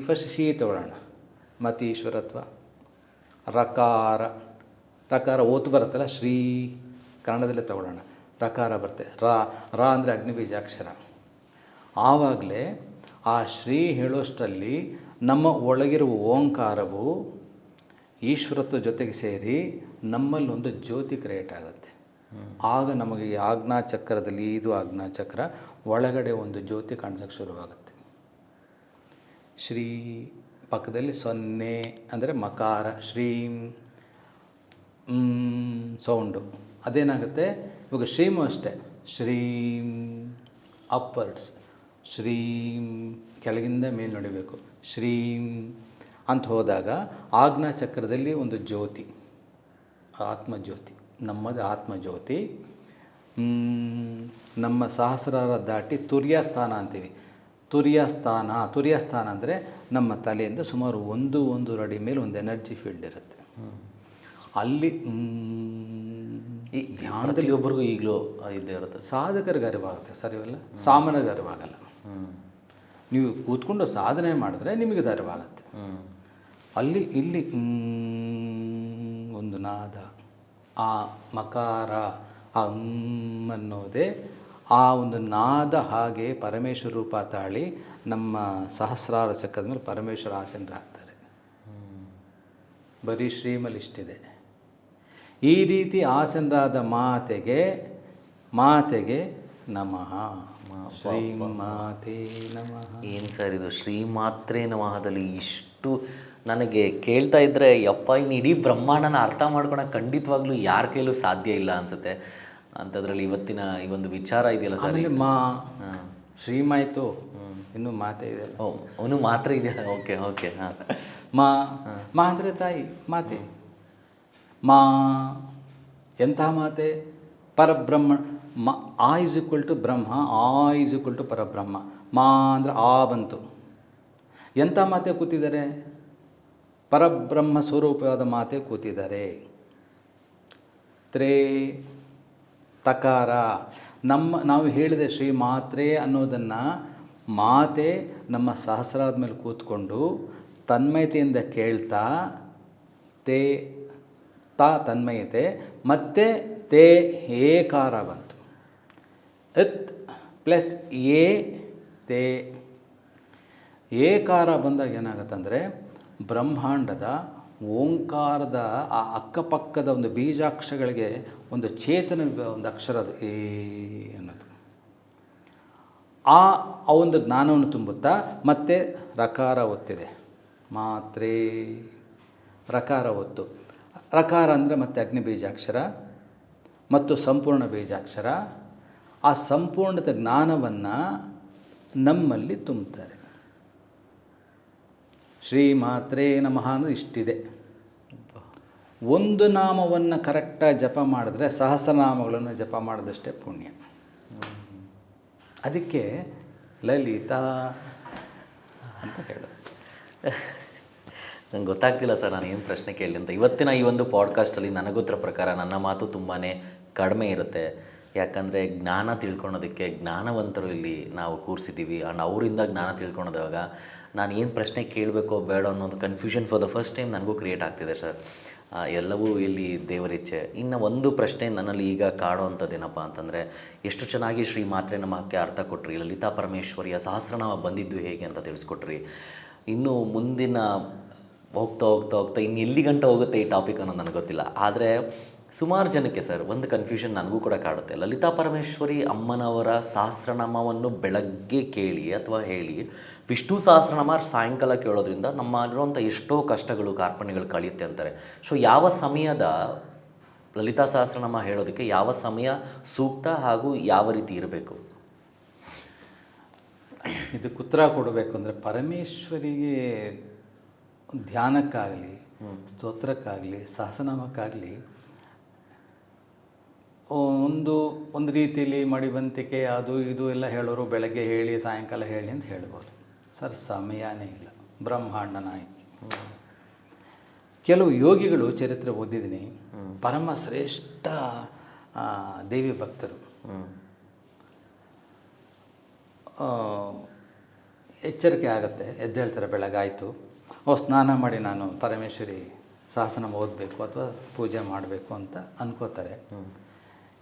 ಫಸ್ಟ್ ಶೀ ತಗೊಳ್ಳೋಣ. ಮತ್ತು ಈಶ್ವರತ್ವ. ರಕಾರ ಓತು ಬರುತ್ತಲ್ಲ, ಶ್ರೀ ಕನ್ನಡದಲ್ಲೇ ತಗೊಳ್ಳೋಣ. ರಕಾರ ಬರುತ್ತೆ. ರಾ ಅಂದರೆ ಅಗ್ನಿಬೀಜಾಕ್ಷರ. ಆವಾಗಲೇ ಆ ಶ್ರೀ ಹೇಳೋಷ್ಟರಲ್ಲಿ ನಮ್ಮ ಒಳಗಿರುವ ಓಂಕಾರವು ಈಶ್ವರತ್ವ ಜೊತೆಗೆ ಸೇರಿ ನಮ್ಮಲ್ಲೊಂದು ಜ್ಯೋತಿ ಕ್ರಿಯೇಟ್ ಆಗುತ್ತೆ. ಆಗ ನಮಗೆ ಈ ಆಜ್ಞಾಚಕ್ರದಲ್ಲಿ, ಇದು ಆಜ್ಞಾಚಕ್ರ, ಒಳಗಡೆ ಒಂದು ಜ್ಯೋತಿ ಕಾಣಿಸೋಕ್ಕೆ ಶುರುವಾಗುತ್ತೆ. ಶ್ರೀ ಪಕ್ಕದಲ್ಲಿ 0 ಅಂದರೆ ಮಕಾರ, ಶ್ರೀಂ ಸೌಂಡು. ಅದೇನಾಗುತ್ತೆ? ಇವಾಗ ಶ್ರೀಮು ಅಷ್ಟೇ, ಶ್ರೀಂ ಅಪ್ವರ್ಡ್ಸ್, ಶ್ರೀಂ ಕೆಳಗಿಂದ ಮೇಲೆ ನೋಡಬೇಕು, ಶ್ರೀಂ ಅಂತ ಹೋದಾಗ ಆಜ್ಞಾಚಕ್ರದಲ್ಲಿ ಒಂದು ಜ್ಯೋತಿ, ಆತ್ಮಜ್ಯೋತಿ, ನಮ್ಮದು ಆತ್ಮಜ್ಯೋತಿ. ನಮ್ಮ ಸಹಸ್ರಾರ ದಾಟಿ ತುರ್ಯಸ್ಥಾನ ಅಂತೀವಿ. ತುರ್ಯಸ್ಥಾನ ಅಂದರೆ ನಮ್ಮ ತಲೆಯಿಂದ ಸುಮಾರು 1 ಅಡಿ ಮೇಲೆ ಒಂದು ಎನರ್ಜಿ ಫೀಲ್ಡ್ ಇರುತ್ತೆ. ಅಲ್ಲಿ ಈ ಧ್ಯಾನದಲ್ಲಿ ಒಬ್ಬರಿಗೂ ಈಗಲೂ ಇದ್ದೇ ಇರುತ್ತೆ. ಸಾಧಕರಿಗೆ ಅರಿವಾಗುತ್ತೆ ಸರ್, ಇವೆಲ್ಲ ಸಾಮಾನ್ಯರಿಗೆ ಅರಿವಾಗಲ್ಲ. ನೀವು ಕೂತ್ಕೊಂಡು ಸಾಧನೆ ಮಾಡಿದ್ರೆ ನಿಮಗೆ ಅದು ಅರಿವಾಗುತ್ತೆ. ಇಲ್ಲಿ ಒಂದು ನಾದ, ಆ ಮಕಾರ, ಆ ಅನ್ನೋದೇ ಆ ಒಂದು ನಾದ. ಹಾಗೆ ಪರಮೇಶ್ವರ ರೂಪ ತಾಳಿ ನಮ್ಮ ಸಹಸ್ರಾರ ಚಕ್ರದ ಮೇಲೆ ಪರಮೇಶ್ವರ ಆಸೀನರಾಗ್ತಾರೆ. ಬರೀ ಶ್ರೀಮಲ್ ಇಷ್ಟಿದೆ. ಈ ರೀತಿ ಆಸೀನರಾದ ಮಾತೆಗೆ ನಮಃ. ಶ್ರೀಮಾತೆ ನಮಃ. ಏನು ಸರ್ ಇದು ಶ್ರೀಮಾತ್ರೇ ನಮಃದಲ್ಲಿ ಇಷ್ಟು ನನಗೆ ಕೇಳ್ತಾ ಇದ್ದರೆ ಯಪ್ಪ, ಇನ್ನು ಇಡೀ ಬ್ರಹ್ಮಾಂಡನ ಅರ್ಥ ಮಾಡ್ಕೊಳಕ್ಕೆ ಖಂಡಿತವಾಗ್ಲೂ ಯಾರ ಕೈಲೂ ಸಾಧ್ಯ ಇಲ್ಲ ಅನಿಸುತ್ತೆ. ಅಂಥದ್ರಲ್ಲಿ ಇವತ್ತಿನ ಈ ಒಂದು ವಿಚಾರ ಇದೆಯಲ್ಲ ಸರ್, ಶ್ರೀಮಾಯ್ತು, ಇನ್ನೂ ಮಾತೆ ಇದೆ. ಅವನು ಮಾತ್ರ ಇದೆ. ಓಕೆ ಹಾಂ. ಮಾ ಅಂದರೆ ತಾಯಿ, ಮಾತೆ. ಎಂಥ ಮಾತೆ? ಪರಬ್ರಹ್ಮ. ಆ ಈಸ್ ಈಕ್ವಲ್ ಟು ಬ್ರಹ್ಮ, ಆ ಈಸ್ ಈಕ್ವಲ್ ಟು ಪರಬ್ರಹ್ಮ. ಅಂದರೆ ಆ ಬಂತು. ಎಂಥ ಮಾತೆ ಕೂತಿದ್ದಾರೆ? ಪರಬ್ರಹ್ಮ ಸ್ವರೂಪವಾದ ಮಾತೆ ಕೂತಿದ್ದಾರೆ. ತ್ರೇ ತಕಾರ ನಾವು ಹೇಳಿದ ಶ್ರೀ ಮಾತ್ರೆ ಅನ್ನೋದನ್ನು ಮಾತೆ ನಮ್ಮ ಸಹಸ್ರಾದ ಮೇಲೆ ಕೂತ್ಕೊಂಡು ತನ್ಮಯತೆಯಿಂದ ಕೇಳ್ತಾ ತೇ ತನ್ಮಯತೆ ಮತ್ತು ತೇ ಏಕಾರ ಬಂತು. ಇತ್ ಪ್ಲಸ್ ತೇ ಏಕಾರ ಬಂದಾಗ ಏನಾಗುತ್ತಂದರೆ ಬ್ರಹ್ಮಾಂಡದ ಓಂಕಾರದ ಆ ಅಕ್ಕಪಕ್ಕದ ಒಂದು ಬೀಜಾಕ್ಷರಗಳಿಗೆ ಒಂದು ಚೇತನ ಒಂದು ಅಕ್ಷರ ಅದು ಏ ಅನ್ನೋದು. ಆ ಒಂದು ಜ್ಞಾನವನ್ನು ತುಂಬುತ್ತಾ ಮತ್ತೆ ರಕಾರ ಒತ್ತಿದೆ. ಮಾತ್ರೆ ರಕಾರ ಒತ್ತು. ರಕಾರ ಅಂದರೆ ಮತ್ತೆ ಅಗ್ನಿ ಬೀಜಾಕ್ಷರ ಮತ್ತು ಸಂಪೂರ್ಣ ಬೀಜಾಕ್ಷರ. ಆ ಸಂಪೂರ್ಣದ ಜ್ಞಾನವನ್ನು ನಮ್ಮಲ್ಲಿ ತುಂಬುತ್ತಾರೆ. ಶ್ರೀ ಮಾತ್ರೇ ನಮಃ ಅನ್ನೋದು ಇಷ್ಟಿದೆ. ಒಂದು ನಾಮವನ್ನು ಕರೆಕ್ಟಾಗಿ ಜಪ ಮಾಡಿದ್ರೆ ಸಹಸ್ರನಾಮಗಳನ್ನು ಜಪ ಮಾಡಿದಷ್ಟೇ ಪುಣ್ಯ. ಅದಕ್ಕೆ ಲಲಿತಾ ಅಂತ ಹೇಳೋದು. ನಂಗೆ ಗೊತ್ತಾಗ್ತಿಲ್ಲ ಸರ್ ನಾನು ಏನು ಪ್ರಶ್ನೆ ಕೇಳಲಿ ಅಂತ. ಇವತ್ತಿನ ಈ ಒಂದು ಪಾಡ್ಕಾಸ್ಟಲ್ಲಿ ನನಗೊತ್ತರ ಪ್ರಕಾರ ನನ್ನ ಮಾತು ತುಂಬಾ ಕಡಿಮೆ ಇರುತ್ತೆ. ಯಾಕಂದರೆ ಜ್ಞಾನ ತಿಳ್ಕೊಳೋದಕ್ಕೆ ಜ್ಞಾನವಂತರು ಇಲ್ಲಿ ನಾವು ಕೂರಿಸಿದ್ದೀವಿ. ಆ್ಯಂಡ್ ಅವರಿಂದ ಜ್ಞಾನ ತಿಳ್ಕೊಳೋದಾಗ ನಾನು ಏನು ಪ್ರಶ್ನೆ ಕೇಳಬೇಕೋ ಬೇಡ ಅನ್ನೋದು confusion for the first time ನನಗೂ ಕ್ರಿಯೇಟ್ ಆಗ್ತಿದೆ ಸರ್. ಎಲ್ಲವೂ ಇಲ್ಲಿ ದೇವರಿಚ್ಛೆ. ಇನ್ನು ಒಂದು ಪ್ರಶ್ನೆ ನನ್ನಲ್ಲಿ ಈಗ ಕಾಡೋ ಅಂಥದ್ದೇನಪ್ಪ ಅಂತಂದರೆ, ಎಷ್ಟು ಚೆನ್ನಾಗಿ ಶ್ರೀ ಮಾತ್ರೆ ನಮಃಕ್ಕೆ ಅರ್ಥ ಕೊಟ್ರಿ, ಲಲಿತಾ ಪರಮೇಶ್ವರಿಯ ಸಹಸ್ರನಾಮ ಬಂದಿದ್ದು ಹೇಗೆ ಅಂತ ತಿಳಿಸ್ಕೊಟ್ರಿ. ಇನ್ನು ಮುಂದಿನ ಹೋಗ್ತಾ ಹೋಗ್ತಾ ಹೋಗ್ತಾ ಇನ್ನು ಎಲ್ಲಿ ಗಂಟ ಹೋಗುತ್ತೆ ಈ ಟಾಪಿಕ್ ಅನ್ನೋದು ನನಗೆ ಗೊತ್ತಿಲ್ಲ. ಆದರೆ ಸುಮಾರು ಜನಕ್ಕೆ ಸರ್ ಒಂದು ಕನ್ಫ್ಯೂಷನ್ ನನಗೂ ಕೂಡ ಕಾಡುತ್ತೆ. ಲಲಿತಾ ಪರಮೇಶ್ವರಿ ಅಮ್ಮನವರ ಸಹಸ್ರನಾಮವನ್ನು ಬೆಳಗ್ಗೆ ಕೇಳಿ ಅಥವಾ ಹೇಳಿ ವಿಷ್ಣು ಸಹಸ್ರನಾಮ ಸಾಯಂಕಾಲ ಕೇಳೋದ್ರಿಂದ ನಮ್ಮಲ್ಲಿರುವಂಥ ಎಷ್ಟೋ ಕಷ್ಟಗಳು ಕಾರ್ಪಣ್ಯಗಳು ಕಳೆಯುತ್ತೆ ಅಂತಾರೆ. ಸೊ ಯಾವ ಸಮಯದ ಲಲಿತಾ ಸಹಸ್ರನಾಮ ಹೇಳೋದಕ್ಕೆ ಯಾವ ಸಮಯ ಸೂಕ್ತ ಹಾಗೂ ಯಾವ ರೀತಿ ಇರಬೇಕು? ಇದಕ್ಕೆ ಉತ್ತರ ಕೊಡಬೇಕು ಅಂದರೆ ಪರಮೇಶ್ವರಿಗೆ ಧ್ಯಾನಕ್ಕಾಗಲಿ ಸ್ತೋತ್ರಕ್ಕಾಗಲಿ ಸಹಸ್ರನಾಮಕ್ಕಾಗಲಿ ಒಂದು ರೀತಿಯಲ್ಲಿ ಮಡಿವಂತಿಕೆ ಅದು ಇದು ಎಲ್ಲ ಹೇಳೋರು ಬೆಳಗ್ಗೆ ಹೇಳಿ ಸಾಯಂಕಾಲ ಹೇಳಿ ಅಂತ ಹೇಳ್ಬೋದು ಸರ್. ಸಮಯನೇ ಇಲ್ಲ. ಬ್ರಹ್ಮಾಂಡ ನಾಯಕಿ ಕೆಲವು ಯೋಗಿಗಳು ಚರಿತ್ರೆ ಓದಿದ್ದೀನಿ, ಪರಮ ಶ್ರೇಷ್ಠ ದೇವಿ ಭಕ್ತರು. ಎಚ್ಚರಿಕೆ ಆಗುತ್ತೆ, ಎದ್ದು ಹೇಳ್ತಾರೆ ಬೆಳಗಾಯಿತು, ಸ್ನಾನ ಮಾಡಿ ನಾನು ಪರಮೇಶ್ವರಿ ಸಹಸ್ರನಾಮ ಓದಬೇಕು ಅಥವಾ ಪೂಜೆ ಮಾಡಬೇಕು ಅಂತ ಅನ್ಕೋತಾರೆ.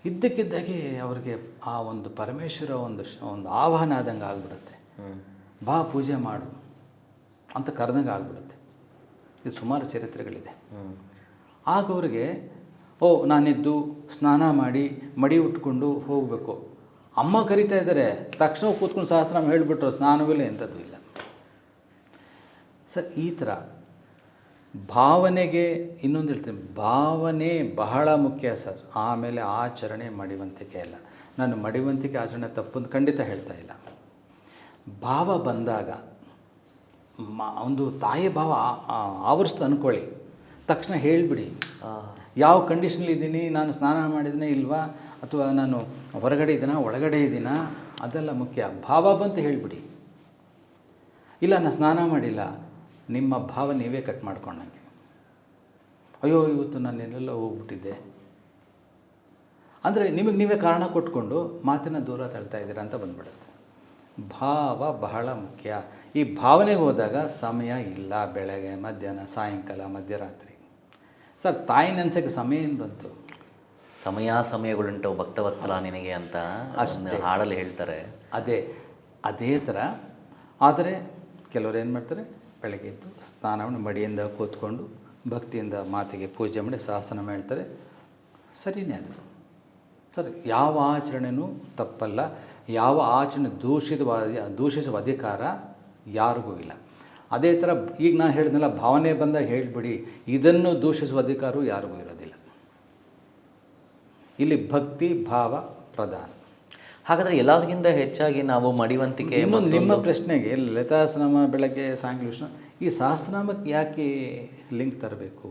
ಇದ್ದಕ್ಕಿದ್ದಾಗೆ ಅವ್ರಿಗೆ ಆ ಒಂದು ಪರಮೇಶ್ವರ ಒಂದು ಆಹ್ವಾನ ಆದಂಗೆ ಆಗ್ಬಿಡುತ್ತೆ. ಬಾ ಪೂಜೆ ಮಾಡು ಅಂತ ಕರೆದಂಗೆ ಆಗ್ಬಿಡುತ್ತೆ. ಇದು ಸುಮಾರು ಚರಿತ್ರೆಗಳಿದೆ. ಆಗ ಅವ್ರಿಗೆ ನಾನಿದ್ದು ಸ್ನಾನ ಮಾಡಿ ಮಡಿ ಉಟ್ಕೊಂಡು ಹೋಗಬೇಕು, ಅಮ್ಮ ಕರಿತಾ ಇದ್ದಾರೆ, ತಕ್ಷಣ ಕೂತ್ಕೊಂಡು ಸಹಸ್ರನಾಮ ಹೇಳಿಬಿಟ್ರು, ಸ್ನಾನವಿಲ್ಲ ಎಂಥದ್ದು ಇಲ್ಲ ಸರ್. ಈ ಥರ ಭಾವನೆಗೆ ಇನ್ನೊಂದು ಹೇಳ್ತೀನಿ, ಭಾವನೆ ಬಹಳ ಮುಖ್ಯ ಸರ್. ಆಮೇಲೆ ಆಚರಣೆ ಮಡಿವಂತಿಕೆ ಅಲ್ಲ. ನಾನು ಮಡಿವಂತಿಕೆ ಆಚರಣೆ ತಪ್ಪು ಖಂಡಿತ ಹೇಳ್ತಾ ಇಲ್ಲ. ಭಾವ ಬಂದಾಗ ಒಂದು ತಾಯಿ ಭಾವ ಆವರಿಸ್ತು ಅಂದ್ಕೊಳ್ಳಿ, ತಕ್ಷಣ ಹೇಳಿಬಿಡಿ ಯಾವ ಕಂಡೀಷನಲ್ಲಿ ಇದ್ದೀನಿ, ನಾನು ಸ್ನಾನ ಮಾಡಿದ್ದೀನಿ ಇಲ್ವಾ, ಅಥವಾ ನಾನು ಹೊರಗಡೆ ಇದ್ದೀನಾ ಒಳಗಡೆ ಇದ್ದೀನಾ, ಅದೆಲ್ಲ ಮುಖ್ಯ. ಭಾವ ಬಂತು ಹೇಳಿಬಿಡಿ. ಇಲ್ಲ ನಾನು ಸ್ನಾನ ಮಾಡಿಲ್ಲ, ನಿಮ್ಮ ಭಾವ ನೀವೇ ಕಟ್ ಮಾಡ್ಕೊಂಡಂಗೆ, ಅಯ್ಯೋ ಇವತ್ತು ನಾನು ಎಲ್ಲೆಲ್ಲ ಹೋಗ್ಬಿಟ್ಟಿದ್ದೆ ಅಂದರೆ ನಿಮಗೆ ನೀವೇ ಕಾರಣ ಕೊಟ್ಕೊಂಡು ಮಾತಿನ ದೂರ ತಳ್ತಾ ಇದ್ದೀರಾ ಅಂತ ಬಂದ್ಬಿಡುತ್ತೆ. ಭಾವ ಬಹಳ ಮುಖ್ಯ. ಈ ಭಾವನೆಗೆ ಹೋದಾಗ ಸಮಯ ಇಲ್ಲ. ಬೆಳಗ್ಗೆ ಮಧ್ಯಾಹ್ನ ಸಾಯಂಕಾಲ ಮಧ್ಯರಾತ್ರಿ ಸರ್. ತಾಯಿ ನೆನೆಸೋಕ್ಕೆ ಸಮಯ ಏನು ಬಂತು? ಸಮಯಗಳುಂಟು ಭಕ್ತವತ್ಸಲ ನಿನಗೆ ಅಂತ ಅಷ್ಟೇ ಹಾಡಲ್ಲಿ ಹೇಳ್ತಾರೆ. ಅದೇ ಥರ. ಆದರೆ ಕೆಲವರು ಏನು ಮಾಡ್ತಾರೆ, ಬೆಳಗ್ಗೆ ಎದ್ದು ಸ್ನಾನವನ್ನು ಮಡಿಯಿಂದ ಕೂತ್ಕೊಂಡು ಭಕ್ತಿಯಿಂದ ಮಾತಿಗೆ ಪೂಜೆ ಮಾಡಿ ಸಹಸ್ರನಾಮ ಹೇಳ್ತಾರೆ. ಸರಿಯೇ ಅದು ಸರ್. ಯಾವ ಆಚರಣೆನೂ ತಪ್ಪಲ್ಲ. ಯಾವ ಆಚರಣೆ ದೂಷಿಸುವ ಅಧಿಕಾರ ಯಾರಿಗೂ ಇಲ್ಲ. ಅದೇ ಥರ ಈಗ ನಾನು ಹೇಳಿದ್ನಲ್ಲ, ಭಾವನೆ ಬಂದಾಗ ಹೇಳಿಬಿಡಿ, ಇದನ್ನು ದೂಷಿಸುವ ಅಧಿಕಾರವೂ ಯಾರಿಗೂ ಇರೋದಿಲ್ಲ. ಇಲ್ಲಿ ಭಕ್ತಿ ಭಾವ ಪ್ರಧಾನ. ಹಾಗಾದರೆ ಎಲ್ಲದಕ್ಕಿಂತ ಹೆಚ್ಚಾಗಿ ನಾವು ಮಡಿವಂತಿಕೆ. ನಿಮ್ಮ ಪ್ರಶ್ನೆಗೆ ಲಲಿತಾ ಸಹಸ್ರನಾಮ ಬೆಳಗ್ಗೆ ಸಾಯಂಕಾಲ ವಿಷ್ಣು, ಈ ಸಹಸ್ರನಾಮಕ್ಕೆ ಯಾಕೆ ಲಿಂಕ್ ತರಬೇಕು?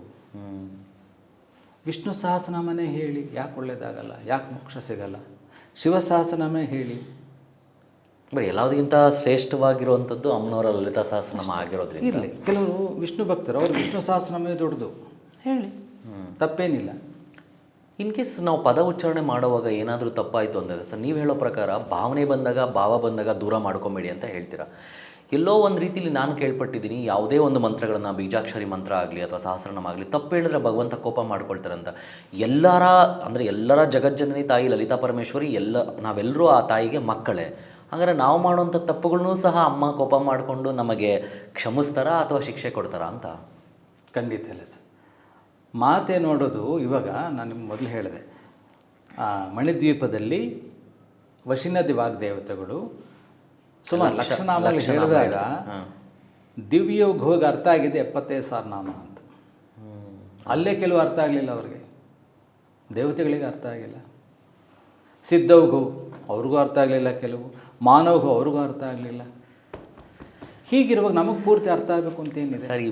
ವಿಷ್ಣು ಸಹಸ್ರನಾಮನೇ ಹೇಳಿ, ಯಾಕೆ ಒಳ್ಳೆಯದಾಗಲ್ಲ, ಯಾಕೆ ಮೋಕ್ಷ ಸಿಗಲ್ಲ? ಶಿವ ಸಹಸ್ರನಾಮ ಹೇಳಿ, ಬಟ್ ಎಲ್ಲದಕ್ಕಿಂತ ಶ್ರೇಷ್ಠವಾಗಿರುವಂಥದ್ದು ಅಮ್ಮನವರ ಲಲಿತಾ ಸಹಸ್ರನಾಮ ಆಗಿರೋದ್ರಿಂದ. ಇರಲಿ, ಕೆಲವರು ವಿಷ್ಣು ಭಕ್ತರು, ಅವ್ರು ವಿಷ್ಣು ಸಹಸ್ರನಾಮ ದೊಡ್ಡದು ಹೇಳಿ, ತಪ್ಪೇನಿಲ್ಲ. ಇನ್ ಕೇಸ್ ನಾವು ಪದ ಉಚ್ಚಾರಣೆ ಮಾಡುವಾಗ ಏನಾದರೂ ತಪ್ಪಾಯಿತು ಅಂದರೆ ಸರ್, ನೀವು ಹೇಳೋ ಪ್ರಕಾರ ಭಾವನೆ ಬಂದಾಗ, ಭಾವ ಬಂದಾಗ ದೂರ ಮಾಡ್ಕೊಂಬೇಡಿ ಅಂತ ಹೇಳ್ತೀರಾ. ಎಲ್ಲೋ ಒಂದು ರೀತಿಲಿ ನಾನು ಕೇಳ್ಪಟ್ಟಿದ್ದೀನಿ, ಯಾವುದೇ ಒಂದು ಮಂತ್ರಗಳನ್ನು, ಬೀಜಾಕ್ಷರಿ ಮಂತ್ರ ಆಗಲಿ ಅಥವಾ ಸಹಸ್ರನಾಮ ಆಗಲಿ, ತಪ್ಪು ಹೇಳಿದ್ರೆ ಭಗವಂತ ಕೋಪ ಮಾಡ್ಕೊಳ್ತಾರೆ ಅಂತ. ಎಲ್ಲರ ಜಗಜ್ಜನನಿ ತಾಯಿ ಲಲಿತಾ ಪರಮೇಶ್ವರಿ, ನಾವೆಲ್ಲರೂ ಆ ತಾಯಿಗೆ ಮಕ್ಕಳೇ. ಹಾಗಾದ್ರೆ ನಾವು ಮಾಡುವಂಥ ತಪ್ಪುಗಳನ್ನೂ ಸಹ ಅಮ್ಮ ಕೋಪ ಮಾಡಿಕೊಂಡು ನಮಗೆ ಕ್ಷಮಿಸ್ತಾರಾ ಅಥವಾ ಶಿಕ್ಷೆ ಕೊಡ್ತಾರಾ ಅಂತ? ಖಂಡಿತ ಇಲ್ಲ ಸರ್. ಮಾತೆ ನೋಡೋದು, ಇವಾಗ ನಾನು ನಿಮ್ಗೆ ಮೊದಲು ಹೇಳಿದೆ, ಮಣಿದ್ವೀಪದಲ್ಲಿ ವಶಿನದಿ ವಾಗ್ದೇವತೆಗಳು ಸುಮಾರು ಲಕ್ಷನಾಮಗಳು ಹೇಳಿದಾಗ ದಿವ್ಯೋಗ ಹೋಗಿ ಅರ್ಥ ಆಗಿದೆ 75,000 ನಾಮ ಅಂತ. ಅಲ್ಲೇ ಕೆಲವು ಅರ್ಥ ಆಗಲಿಲ್ಲ ಅವ್ರಿಗೆ, ದೇವತೆಗಳಿಗೆ ಅರ್ಥ ಆಗಿಲ್ಲ. ಸಿದ್ಧೌಘು ಅವ್ರಿಗೂ ಅರ್ಥ ಆಗಲಿಲ್ಲ, ಕೆಲವು ಮಾನವ್ಗೂ ಅವ್ರಿಗೂ ಅರ್ಥ ಆಗಲಿಲ್ಲ. ಹೀಗಿರುವಾಗ ನಮಗೆ ಪೂರ್ತಿ ಅರ್ಥ ಆಗಬೇಕು ಅಂತೇನಿದೆ ಸರ್.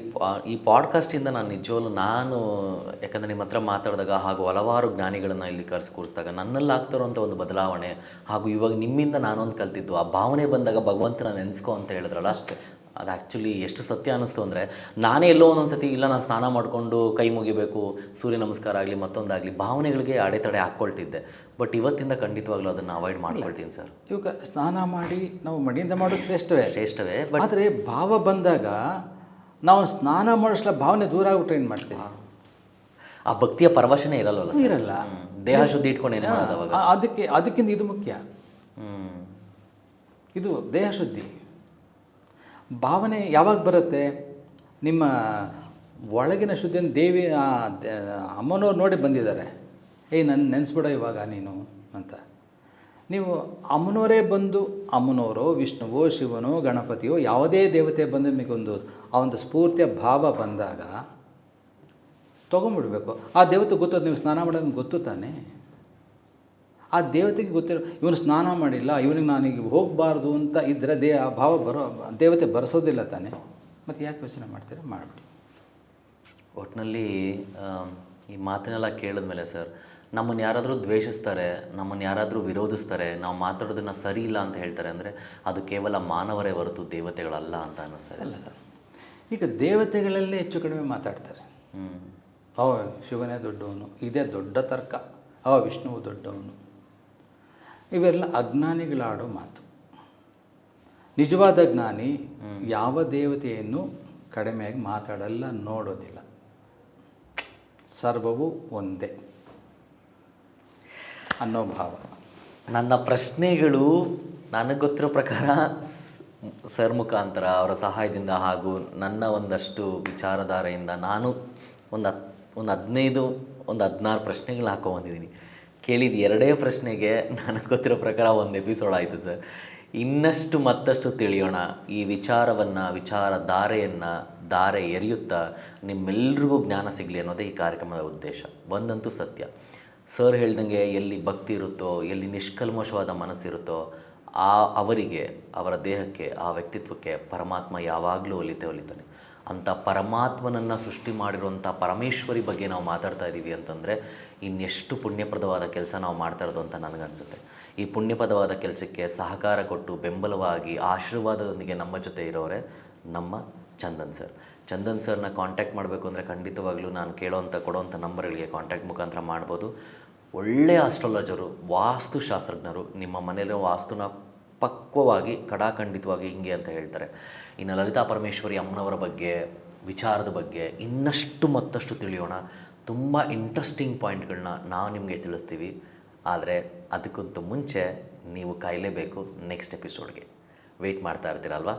ಈ ಪಾಡ್ಕಾಸ್ಟಿಂದ ನಾನು ನಿಜವಾಗ್ಲೂ ಯಾಕಂದರೆ ನಿಮ್ಮ ಹತ್ರ ಮಾತಾಡಿದಾಗ ಹಾಗೂ ಹಲವಾರು ಜ್ಞಾನಿಗಳನ್ನು ಇಲ್ಲಿ ಕೂರಿಸಿದಾಗ ನನ್ನಲ್ಲಿ ಆಗ್ತಿರೋಂಥ ಒಂದು ಬದಲಾವಣೆ, ಹಾಗೂ ಇವಾಗ ನಿಮ್ಮಿಂದ ನಾನೊಂದು ಕಲ್ತಿದ್ದು, ಆ ಭಾವನೆ ಬಂದಾಗ ಭಗವಂತನ ನೆನೆಸ್ಕೊ ಅಂತ ಹೇಳಿದ್ರಲ್ಲ, ಅದು ಆ್ಯಕ್ಚುಲಿ ಎಷ್ಟು ಸತ್ಯ ಅನ್ನಿಸ್ತು ಅಂದರೆ, ನಾನೇ ಎಲ್ಲೋ ಒಂದೊಂದು ಸತಿ ಇಲ್ಲ ನಾನು ಸ್ನಾನ ಮಾಡಿಕೊಂಡು ಕೈ ಮುಗಿಬೇಕು, ಸೂರ್ಯ ನಮಸ್ಕಾರ ಆಗಲಿ ಮತ್ತೊಂದಾಗಲಿ, ಭಾವನೆಗಳಿಗೆ ಅಡೆತಡೆ ಹಾಕ್ಕೊಳ್ತಿದ್ದೆ. ಬಟ್ ಇವತ್ತಿಂದ ಖಂಡಿತವಾಗ್ಲೂ ಅದನ್ನು ಅವಾಯ್ಡ್ ಮಾಡ್ಕೊಳ್ತೀನಿ ಸರ್. ಇವಾಗ ಸ್ನಾನ ಮಾಡಿ ನಾವು ಮಡಿಯಿಂದ ಮಾಡೋದು ಶ್ರೇಷ್ಠವೇ. ಬಟ್ ಆದರೆ ಭಾವ ಬಂದಾಗ ನಾವು ಸ್ನಾನ ಮಾಡಿಸ್ಲ ಭಾವನೆ ದೂರ ಆಗ್ಬಿಟ್ರೆ ಏನು ಮಾಡ್ತೀವಿ? ಆ ಭಕ್ತಿಯ ಪರವಶನೇ ಇರಲ್ಲ. ಇರಲ್ಲ. ದೇಹ ಶುದ್ಧಿ ಇಟ್ಕೊಂಡು ಏನು ಮಾಡೋದು ಅವಾಗ? ಅದಕ್ಕಿಂತ ಇದು ಮುಖ್ಯ. ಇದು ದೇಹ ಶುದ್ಧಿ. ಭಾವನೆ ಯಾವಾಗ ಬರುತ್ತೆ? ನಿಮ್ಮ ಒಳಗಿನ ಶುದ್ಧಿಯನ್ನು ದೇವಿ ಅಮ್ಮನವ್ರು ನೋಡಿ ಬಂದಿದ್ದಾರೆ, ನನ್ನ ನೆನೆಸ್ಬಿಡ ಇವಾಗ ನೀನು ಅಂತ. ನೀವು ಅಮ್ಮನವರೇ ಬಂದು, ಅಮ್ಮನವರೋ ವಿಷ್ಣುವೋ ಶಿವನೋ ಗಣಪತಿಯೋ ಯಾವುದೇ ದೇವತೆ ಬಂದು ನಿಮಗೊಂದು ಆ ಒಂದು ಸ್ಫೂರ್ತಿಯ ಭಾವ ಬಂದಾಗ ತೊಗೊಂಬಿಡ್ಬೇಕು. ಆ ದೇವತೆ ಗೊತ್ತೋದು, ನೀವು ಸ್ನಾನ ಮಾಡೋದು ಗೊತ್ತು ತಾನೇ. ಆ ದೇವತೆಗೆ ಗೊತ್ತಿರೋ, ಇವನು ಸ್ನಾನ ಮಾಡಿಲ್ಲ, ಇವನಿಗೆ ನಾನೀಗ ಹೋಗಬಾರ್ದು ಅಂತ ಇದ್ದರೆ ಆ ಭಾವ ದೇವತೆ ಬರೆಸೋದಿಲ್ಲ ತಾನೇ. ಮತ್ತು ಯಾಕೆ ಯೋಚನೆ ಮಾಡ್ತೀರಾ? ಮಾಡಿಬಿಡಿ. ಒಟ್ಟಿನಲ್ಲಿ ಈ ಮಾತನ್ನೆಲ್ಲ ಕೇಳಿದ್ಮೇಲೆ ಸರ್, ನಮ್ಮನ್ನು ಯಾರಾದರೂ ದ್ವೇಷಿಸ್ತಾರೆ, ನಮ್ಮನ್ನು ಯಾರಾದರೂ ವಿರೋಧಿಸ್ತಾರೆ, ನಾವು ಮಾತಾಡೋದನ್ನು ಸರಿ ಇಲ್ಲ ಅಂತ ಹೇಳ್ತಾರೆ ಅಂದರೆ ಅದು ಕೇವಲ ಮಾನವರೇ ಹೊರತು ದೇವತೆಗಳಲ್ಲ ಅಂತ ಅನ್ನಿಸ್ತಾರೆ. ಅಲ್ಲ ಸರ್, ಈಗ ದೇವತೆಗಳಲ್ಲೇ ಹೆಚ್ಚು ಕಡಿಮೆ ಮಾತಾಡ್ತಾರೆ. ಶಿವನೇ ದೊಡ್ಡವನು, ಇದೇ ದೊಡ್ಡ ತರ್ಕ. ವಿಷ್ಣುವು ದೊಡ್ಡವನು. ಇವೆಲ್ಲ ಅಜ್ಞಾನಿಗಳಾಡೋ ಮಾತು. ನಿಜವಾದ ಜ್ಞಾನಿ ಯಾವ ದೇವತೆಯನ್ನು ಕಡಿಮೆಯಾಗಿ ಮಾತಾಡಲ್ಲ, ನೋಡೋದಿಲ್ಲ. ಸರ್ವವು ಒಂದೇ ಅನ್ನೋ ಭಾವ. ನನ್ನ ಪ್ರಶ್ನೆಗಳು ನನಗೆ ಗೊತ್ತಿರೋ ಪ್ರಕಾರ ಸರ್ ಮುಖಾಂತರ, ಅವರ ಸಹಾಯದಿಂದ ಹಾಗೂ ನನ್ನ ಒಂದಷ್ಟು ವಿಚಾರಧಾರೆಯಿಂದ ನಾನು ಒಂದು 16 ಪ್ರಶ್ನೆಗಳು ಹಾಕೊಂಡ್ಬಂದಿದ್ದೀನಿ. ಕೇಳಿದ 2 ಪ್ರಶ್ನೆಗೆ ನನಗೆ ಗೊತ್ತಿರೋ ಪ್ರಕಾರ ಒಂದು ಎಪಿಸೋಡ್ ಆಯಿತು ಸರ್. ಇನ್ನಷ್ಟು ಮತ್ತಷ್ಟು ತಿಳಿಯೋಣ ಈ ವಿಚಾರಧಾರೆಯನ್ನು ದಾರೆ ಎರೆಯುತ್ತಾ ನಿಮ್ಮೆಲ್ರಿಗೂ ಜ್ಞಾನ ಸಿಗಲಿ ಅನ್ನೋದೇ ಈ ಕಾರ್ಯಕ್ರಮದ ಉದ್ದೇಶ. ಒಂದಂತೂ ಸತ್ಯ, ಸರ್ ಹೇಳ್ದಂಗೆ ಎಲ್ಲಿ ಭಕ್ತಿ ಇರುತ್ತೋ, ಎಲ್ಲಿ ನಿಷ್ಕಲ್ಮಶವಾದ ಮನಸ್ಸಿರುತ್ತೋ, ಅವರಿಗೆ, ಅವರ ದೇಹಕ್ಕೆ, ಆ ವ್ಯಕ್ತಿತ್ವಕ್ಕೆ ಪರಮಾತ್ಮ ಯಾವಾಗಲೂ ಒಲಿತಾನೆ. ಅಂಥ ಪರಮಾತ್ಮನನ್ನು ಸೃಷ್ಟಿ ಮಾಡಿರುವಂಥ ಪರಮೇಶ್ವರಿ ಬಗ್ಗೆ ನಾವು ಮಾತಾಡ್ತಾ ಇದ್ದೀವಿ ಅಂತಂದರೆ ಇನ್ನೆಷ್ಟು ಪುಣ್ಯಪ್ರದವಾದ ಕೆಲಸ ನಾವು ಮಾಡ್ತಾ ಇರೋದು ಅಂತ ನನಗನ್ಸುತ್ತೆ. ಈ ಪುಣ್ಯಪ್ರದವಾದ ಕೆಲಸಕ್ಕೆ ಸಹಕಾರ ಕೊಟ್ಟು ಬೆಂಬಲವಾಗಿ ಆಶೀರ್ವಾದದೊಂದಿಗೆ ನಮ್ಮ ಜೊತೆ ಇರೋರೆ ನಮ್ಮ ಚಂದನ್ ಸರ್ನ ಕಾಂಟ್ಯಾಕ್ಟ್ ಮಾಡಬೇಕು ಅಂದರೆ ಖಂಡಿತವಾಗ್ಲೂ ನಾನು ಕೊಡೋವಂಥ ನಂಬರ್ಗಳಿಗೆ ಕಾಂಟ್ಯಾಕ್ಟ್ ಮುಖಾಂತರ ಮಾಡ್ಬೋದು. ಒಳ್ಳೆಯ ಆಸ್ಟ್ರಾಲಜರು, ವಾಸ್ತುಶಾಸ್ತ್ರಜ್ಞರು, ನಿಮ್ಮ ಮನೆಯಲ್ಲಿರೋ ವಾಸ್ತುನ ಪಕ್ವವಾಗಿ ಕಡಾಖಂಡಿತವಾಗಿ ಹಿಂಗೆ ಅಂತ ಹೇಳ್ತಾರೆ. ಇನ್ನು ಲಲಿತಾ ಪರಮೇಶ್ವರಿ ಅಮ್ಮನವರ ಬಗ್ಗೆ, ವಿಚಾರದ ಬಗ್ಗೆ ಇನ್ನಷ್ಟು ಮತ್ತಷ್ಟು ತಿಳಿಯೋಣ. ತುಂಬ ಇಂಟ್ರೆಸ್ಟಿಂಗ್ ಪಾಯಿಂಟ್ಗಳನ್ನ ನಾವು ನಿಮಗೆ ತಿಳಿಸ್ತೀವಿ. ಆದರೆ ಅದಕ್ಕಿಂತ ಮುಂಚೆ ನೀವು ಕಾಯಲೇಬೇಕು ನೆಕ್ಸ್ಟ್ ಎಪಿಸೋಡ್ಗೆ. ವೆಯ್ಟ್ ಮಾಡ್ತಾ ಇರ್ತೀರಲ್ವಾ?